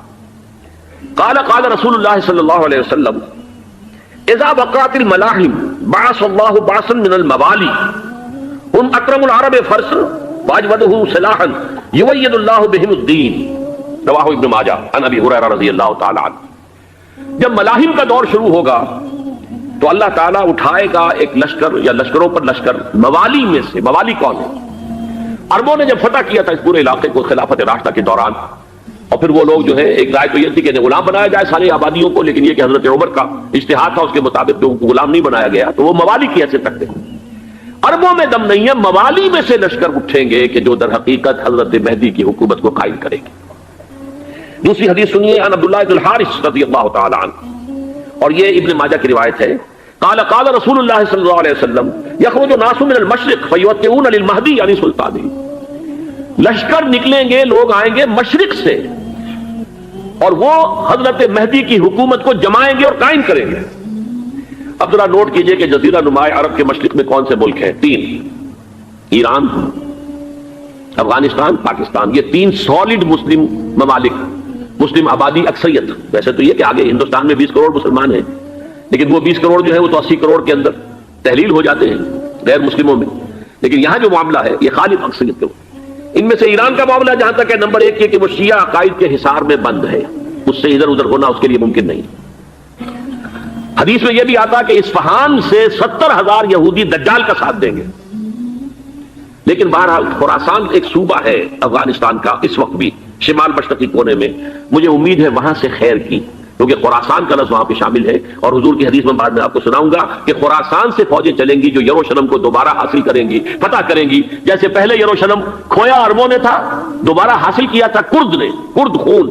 قال قال رسول اللہ صلی اللہ علیہ وسلم اذا وقعت الملاحم بعث اللہ بعثا من الموالی هم اکرم العرب فرسا واجودہ سلاحا یوید اللہ بہم الدین. رواہ ابن ماجہ عن ابی ہریرہ رضی اللہ تعالی عنہ. جب ملاحم کا دور شروع ہوگا تو اللہ تعالیٰ اٹھائے گا ایک لشکر یا لشکروں پر لشکر موالی میں سے. موالی کون ہے؟ عربوں نے جب فتح کیا تھا اس پورے علاقے کو خلافت راشدہ کے دوران، اور پھر وہ لوگ جو ہے، ایک رائے تو یہ تھی کہ غلام بنایا جائے ساری آبادیوں کو، لیکن یہ کہ حضرت عمر کا اجتہاد تھا، اس کے مطابق تو غلام نہیں بنایا گیا، تو وہ موالی کی حیثیت رکھتے ہیں. عربوں میں دم نہیں ہے، موالی میں سے لشکر اٹھیں گے کہ جو در حقیقت حضرت مہدی کی حکومت کو قائم کرے گی. دوسری حدیث سنیے عن عبداللہ بن الحارث رضی اللہ تعالی عنہ، اور یہ ابن ماجہ کی روایت ہے. قال قال رسول اللہ صلی اللہ علیہ وسلم یخرج الناس من المشرق فیوطئون للمہدی یعنی سلطانی. لشکر نکلیں گے، لوگ آئیں گے مشرق سے، اور وہ حضرت مہدی کی حکومت کو جمائیں گے اور قائم کریں گے. اب ذرا نوٹ کیجئے کہ جزیرہ نمائے عرب کے مشرق میں کون سے ملک ہیں؟ 3: ایران، افغانستان، پاکستان. یہ 3 سالڈ مسلم ممالک، مسلم آبادی اکثریت. ویسے تو یہ کہ آگے ہندوستان میں 20 کروڑ مسلمان ہیں، لیکن وہ 20 کروڑ جو ہے وہ تو 80 کروڑ کے اندر تحلیل ہو جاتے ہیں غیر مسلموں میں. لیکن یہاں جو معاملہ ہے یہ خالص اکثریت کے. ان میں سے ایران کا معاملہ جہاں تک ہے نمبر 1 یہ کہ وہ شیعہ عقائد کے حصار میں بند ہے، اس سے ادھر ادھر ہونا اس کے لیے ممکن نہیں. حدیث میں یہ بھی آتا کہ اصفہان سے 70,000 یہودی دجال کا ساتھ دیں گے. لیکن بہرحال خراسان ایک صوبہ ہے افغانستان کا اس وقت بھی شمال مشرقی کونے میں، مجھے امید ہے وہاں سے خیر کی، کیونکہ خراسان کا لفظ وہاں پہ شامل ہے. اور حضور کی حدیث میں بعد میں آپ کو سناؤں گا کہ خراسان سے فوجیں چلیں گی جو یروشلم کو دوبارہ حاصل کریں گی، فتح کریں گی. جیسے پہلے یروشلم کھویا عربوں نے تھا، دوبارہ حاصل کیا تھا کرد نے، کرد خون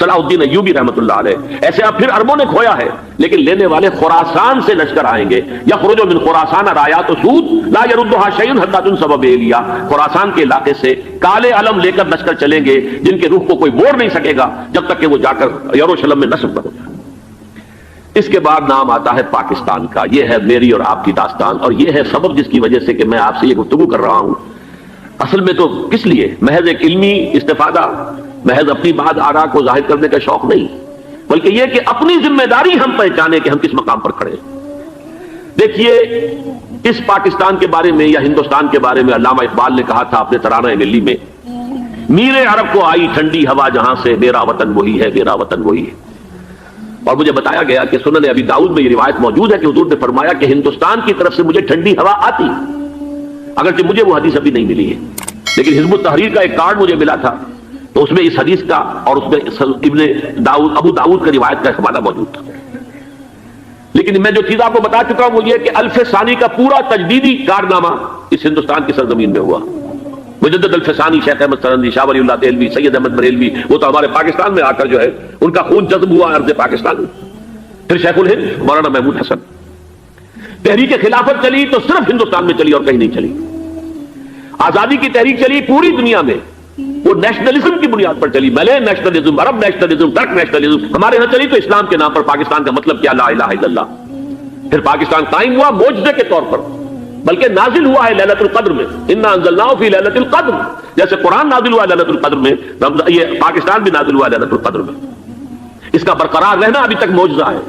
صلاح الدین ایوبی رحمۃ اللہ علیہ. ایسے اب پھر عربوں نے کھویا ہے، لیکن لینے والے خراسان سے لشکر آئیں گے. یخرج من خراسان رایات سود لا يردها شیء حتی تنصب بإیلیا. خراسان کے علاقے سے کالے علم لے کر لشکر چلیں گے جن کے روح کو کوئی موڑ نہیں سکے گا جب تک کہ وہ جا کر یروشلم میں نصب نہ ہو جائے. اس کے بعد نام آتا ہے پاکستان کا. یہ ہے میری اور آپ کی داستان، اور یہ ہے سبب جس کی وجہ سے کہ میں آپ سے یہ گفتگو کر رہا ہوں. اصل میں تو کس لیے؟ محض ایک علمی استفادہ، محض اپنی بات آراء کو ظاہر کرنے کا شوق نہیں، بلکہ یہ کہ اپنی ذمہ داری ہم پہچانے کہ ہم کس مقام پر کھڑے ہیں. دیکھیے اس پاکستان کے بارے میں یا ہندوستان کے بارے میں علامہ اقبال نے کہا تھا اپنے ترانہ ملی میں، میرے عرب کو آئی ٹھنڈی ہوا جہاں سے، میرا وطن وہی ہے، میرا وطن وہی ہے. اور مجھے بتایا گیا کہ سنن ابی داؤد میں یہ روایت موجود ہے کہ حضور نے فرمایا کہ ہندوستان کی طرف سے مجھے ٹھنڈی ہوا آتی، اگرچہ مجھے وہ حدیث ابھی نہیں ملی ہے، لیکن حزب التحریر کا ایک کارڈ مجھے ملا تھا تو اس میں اس حدیث کا اور اس میں ابن داؤد ابو داؤد کا روایت کا حوالہ موجود تھا. لیکن میں جو چیز آپ کو بتا چکا ہوں وہ یہ کہ الف ثانی کا پورا تجدیدی کارنامہ اس ہندوستان کی سرزمین میں ہوا. مجدد الف ثانی شیخ احمد سرندی، شاہ ولی اللہ دہلوی، سید احمد بریلوی، وہ تو ہمارے پاکستان میں آ کر جو ہے ان کا خون جذب ہوا ارض پاکستان میں. پھر شیخ الہند مولانا محمود حسن. تحریک خلافت چلی تو صرف ہندوستان میں چلی اور کہیں نہیں چلی. آزادی کی تحریک چلی پوری دنیا میں، وہ نیشنلزم کی بنیاد پر چلی، ملے نیشنلزم، عرب نیشنلزم، ترک نیشنلزم. ہمارے یہاں چلی تو اسلام کے نام پر. پاکستان کا مطلب کیا؟ لا الہ الا اللہ. پھر پاکستان قائم ہوا معجزے کے طور پر، بلکہ نازل ہوا ہے لیلۃ القدر میں. انا انزلناہ فی لیلۃ القدر، جیسے قرآن نازل ہوا لیلۃ القدر میں، یہ پاکستان بھی نازل ہوا لیلۃ القدر میں. اس کا برقرار رہنا ابھی تک معجزہ ہے.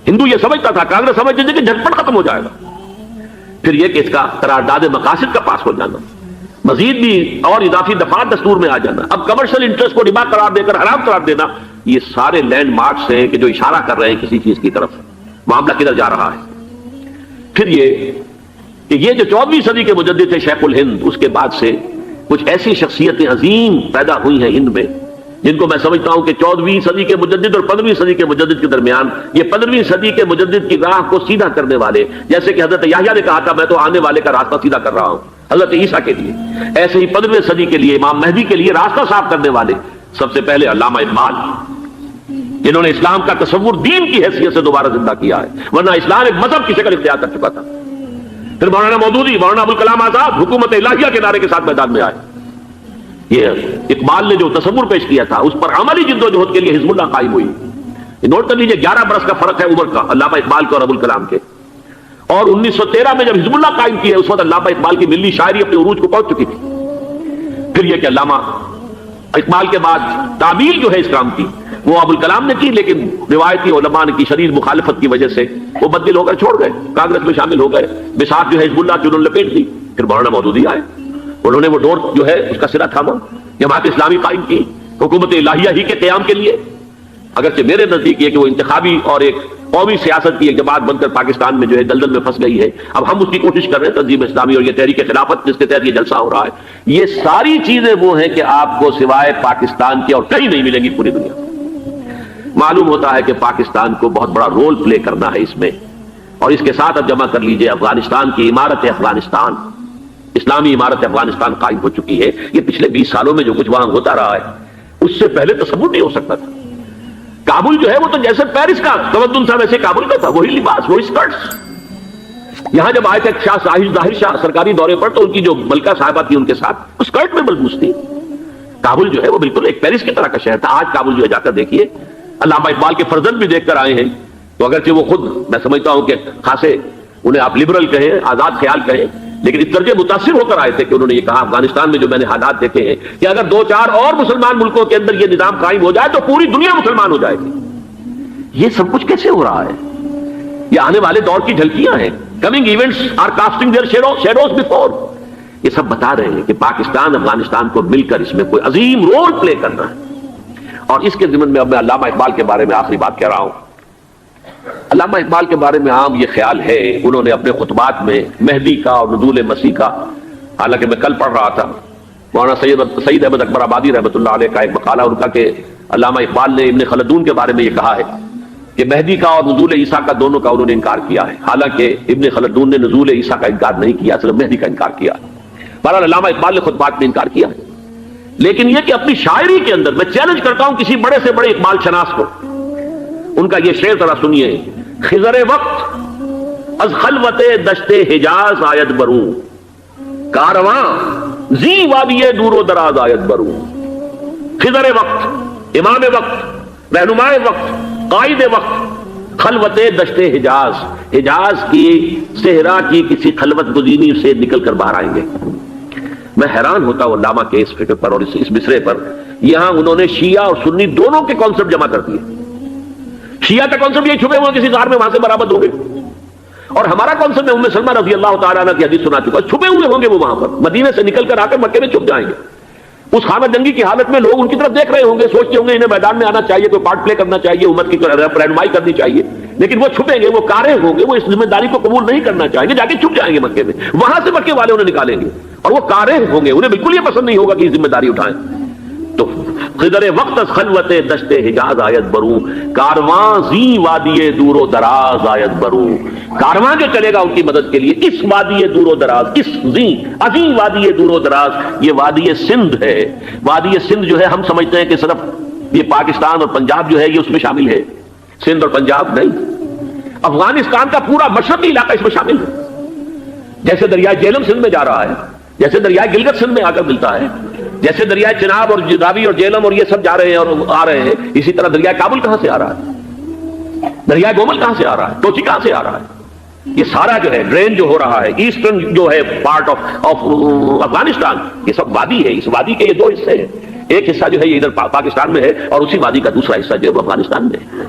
ہندو یہ سمجھتا تھا، کانگریس سمجھتی تھی کہ جھٹپٹ ختم ہو جائے گا. پھر یہ کہ اس کا قرارداد مقاصد کا پاس ہو جانا، مزید بھی اور اضافی دفعات دستور میں آ جانا، اب کمرشل انٹرسٹ کو ربا قرار دے کر حرام قرار دینا، یہ سارے لینڈ مارکس ہیں کہ جو اشارہ کر رہے ہیں کسی چیز کی طرف. معاملہ کدھر جا رہا ہے؟ پھر یہ کہ یہ جو 14ویں صدی کے مجدد تھے شیخ الہند، اس کے بعد سے کچھ ایسی شخصیتیں عظیم پیدا ہوئی ہیں ہند میں جن کو میں سمجھتا ہوں کہ 14ویں صدی کے مجدد اور 15ویں صدی کے مجدد کے درمیان یہ 15ویں صدی کے مجدد کی راہ کو سیدھا کرنے والے، جیسے کہ حضرت یحییٰ نے کہا تھا میں تو آنے والے کا راستہ سیدھا کر رہا ہوں حضرت عیسیٰ کے لیے، ایسے ہی 15ویں صدی کے لیے امام مہدی کے لیے راستہ صاف کرنے والے سب سے پہلے علامہ اقبال، جنہوں نے اسلام کا تصور دین کی حیثیت سے دوبارہ زندہ کیا ہے، ورنہ اسلام ایک مذہب کی شکل اختیار کر چکا تھا. پھر مولانا مودودی، مولانا ابوالکلام آزاد حکومت الہیہ کے نعرے کے ساتھ میدان میں آئے. یہ اقبال نے جو تصور پیش کیا تھا اس پر عملی جدوجہد کے لیے حزب اللہ قائم ہوئی. نوٹ کر لیجیے 11 برس کا فرق ہے عمر کا علامہ اقبال کے اور ابوالکلام کے. اور 1913 میں جب حزب اللہ قائم کی ہے اس وقت علامہ اقبال کی ملی شاعری اپنے عروج کو پہنچ چکی تھی. پھر یہ کہ علامہ اقبال کے بعد تعمیل جو ہے اسلام کی وہ ابوالکلام نے کی، لیکن روایتی علماء کی شدید مخالفت کی وجہ سے وہ بدل ہو کر چھوڑ گئے، کانگریس میں شامل ہو گئے. بساط جو ہے حزب اللہ چنن لپیٹ دی. پھر مولانا مودودی آئے، انہوں نے وہ ڈور جو ہے اس کا سرا تھاما، جماعت اسلامی قائم کی حکومت الہیہ ہی کے قیام کے لیے. اگرچہ میرے نزدیک یہ کہ وہ انتخابی اور ایک قومی سیاست کی ایک جماعت بن کر پاکستان میں جو ہے دلدل میں پھنس گئی ہے. اب ہم اس کی کوشش کر رہے ہیں، تنظیم اسلامی اور یہ تحریک خلافت جس کے تحت یہ جلسہ ہو رہا ہے، یہ ساری چیزیں وہ ہیں کہ آپ کو سوائے پاکستان کے اور کہیں نہیں ملیں گی پوری دنیا. معلوم ہوتا ہے کہ پاکستان کو بہت بڑا رول پلے کرنا ہے اس میں. اور اس کے ساتھ اب جمع کر لیجئے افغانستان کی عمارت افغانستان، اسلامی عمارت افغانستان قائم ہو چکی ہے. یہ پچھلے 20 سالوں میں جو کچھ وہاں ہوتا رہا ہے اس سے پہلے تصور نہیں ہو سکتا تھا. کابل جو ہے وہ تو جیسے پیرس کا تمدن تھا ویسے کابل کا تھا، وہی لباس، وہی سکرٹس. یہاں جب آئے تھے شاہ ظاہر شاہ سرکاری دورے پر تو ان کی جو ملکہ صاحبہ تھی ان کے ساتھ اسکرٹ میں ملبوس تھی. کابل جو ہے وہ بالکل ایک پیرس کی طرح کا شہر تھا. آج کابل جو ہے جا کر دیکھیے، علامہ اقبال کے فرزند بھی دیکھ کر آئے ہیں تو اگرچہ وہ خود میں سمجھتا ہوں کہ خاصے انہیں آپ لبرل کہیں، آزاد خیال کہیں، لیکن اس درجے متاثر ہو کر آئے تھے کہ انہوں نے یہ کہا افغانستان میں جو میں نے حالات دیکھے ہیں کہ اگر 2-4 اور مسلمان ملکوں کے اندر یہ نظام قائم ہو جائے تو پوری دنیا مسلمان ہو جائے گی۔ یہ سب کچھ کیسے ہو رہا ہے؟ یہ آنے والے دور کی جھلکیاں ہیں۔ Coming events are casting their shadows before. یہ سب بتا رہے ہیں کہ پاکستان افغانستان کو مل کر اس میں کوئی عظیم رول پلے کرنا ہے۔ اور اس کے ضمن میں اب میں علامہ اقبال کے بارے میں آخری بات کہہ رہا ہوں۔ علامہ اقبال کے بارے میں عام یہ خیال ہے، انہوں نے اپنے خطبات میں مہدی کا اور نزول مسیح کا، حالانکہ میں کل پڑھ رہا تھا مولانا سید احمد اکبر آبادی رحمۃ اللہ علیہ کا ایک مقالہ ان کا کہ علامہ اقبال نے ابن خلدون کے بارے میں یہ کہا ہے کہ مہدی کا اور نزول عیسیٰ کا دونوں کا انہوں نے انکار کیا ہے، حالانکہ ابن خلدون نے نزول عیسیٰ کا انکار نہیں کیا، صرف مہدی کا انکار کیا۔ بہرحال علامہ اقبال نے خطبات میں انکار کیا ہے، لیکن یہ کہ اپنی شاعری کے اندر میں چیلنج کرتا ہوں کسی بڑے سے بڑے اقبال شناس کو، ان کا یہ شعر ذرا سنیے۔ خضر وقت از خلوت دشت حجاز آید بروں، کارواں زی وادی دور و دراز آید بروں۔ خضر وقت، امام وقت، رہنمائے وقت، قائد وقت، خلوت دشت حجاز، حجاز کی صحرا کی کسی خلوت گزینی سے نکل کر باہر آئیں گے۔ میں حیران ہوتا ہوں علامہ کے اس فکر پر اور اس مصرے پر۔ یہاں انہوں نے شیعہ اور سنی دونوں کے کانسیپٹ جمع کر دیے۔ شیعہ کا کانسیپٹ یہ چھپے ہوئے کسی غار میں وہاں سے برآمد ہوں گے، اور ہمارا کانسیپٹ میں ام سلمہ رضی اللہ تعالیٰ عنہ کی حدیث سنا چکا، چھپے ہوئے ہوں گے وہ وہاں پر، مدینے سے نکل کر آ کر مکے میں چھپ جائیں گے۔ اس خانہ جنگی کی حالت میں لوگ ان کی طرف دیکھ رہے ہوں گے، سوچتے ہوں گے انہیں میدان میں آنا چاہیے، کوئی پارٹ پلے کرنا چاہیے، امت کی رہنمائی کرنی چاہیے، لیکن وہ چھپیں گے، وہ کارے ہوں گے، وہ اس ذمہ داری کو قبول نہیں کرنا چاہیں گے، جا کے چھپ جائیں گے مکے میں، وہاں سے مکے والے انہیں نکالیں گے، اور وہ کارے ہوں گے، انہیں بالکل یہ پسند نہیں ہوگا کہ یہ ذمہ داری اٹھائیں۔ تو خضر وقت از خلوت دشت حجاز آیت بروں، کارواں زی وادی دور و دراز آیت بروں۔ کارواں جو چلے گا ان کی مدد کے لیے اس وادی دور و دراز، اس زی عظیم وادی دور و دراز، یہ وادی سندھ ہے۔ وادی سندھ جو ہے ہم سمجھتے ہیں کہ صرف یہ پاکستان اور پنجاب جو ہے یہ اس میں شامل ہے، سندھ اور پنجاب نہیں، افغانستان کا پورا مشرقی علاقہ اس میں شامل ہے۔ جیسے دریائے جہلم سندھ میں جا رہا ہے، جیسے دریائے گلگت سندھ میں آ کر ملتا ہے، جیسے دریائے چناب اور راوی اور جہلم اور یہ سب جا رہے ہیں اور آ رہے ہیں، اسی طرح دریائے کابل کہاں سے آ رہا ہے، دریائے گومل کہاں سے آ رہا ہے، ٹوچی کہاں سے آ رہا ہے، یہ سارا جو ہے ڈرین جو ہو رہا ہے ایسٹرن جو ہے پارٹ آف افغانستان، یہ سب وادی ہے۔ اس وادی کے یہ دو حصے ہیں، ایک حصہ جو ہے یہ ادھر پاکستان میں ہے اور اسی وادی کا دوسرا حصہ جو ہے افغانستان میں ہے۔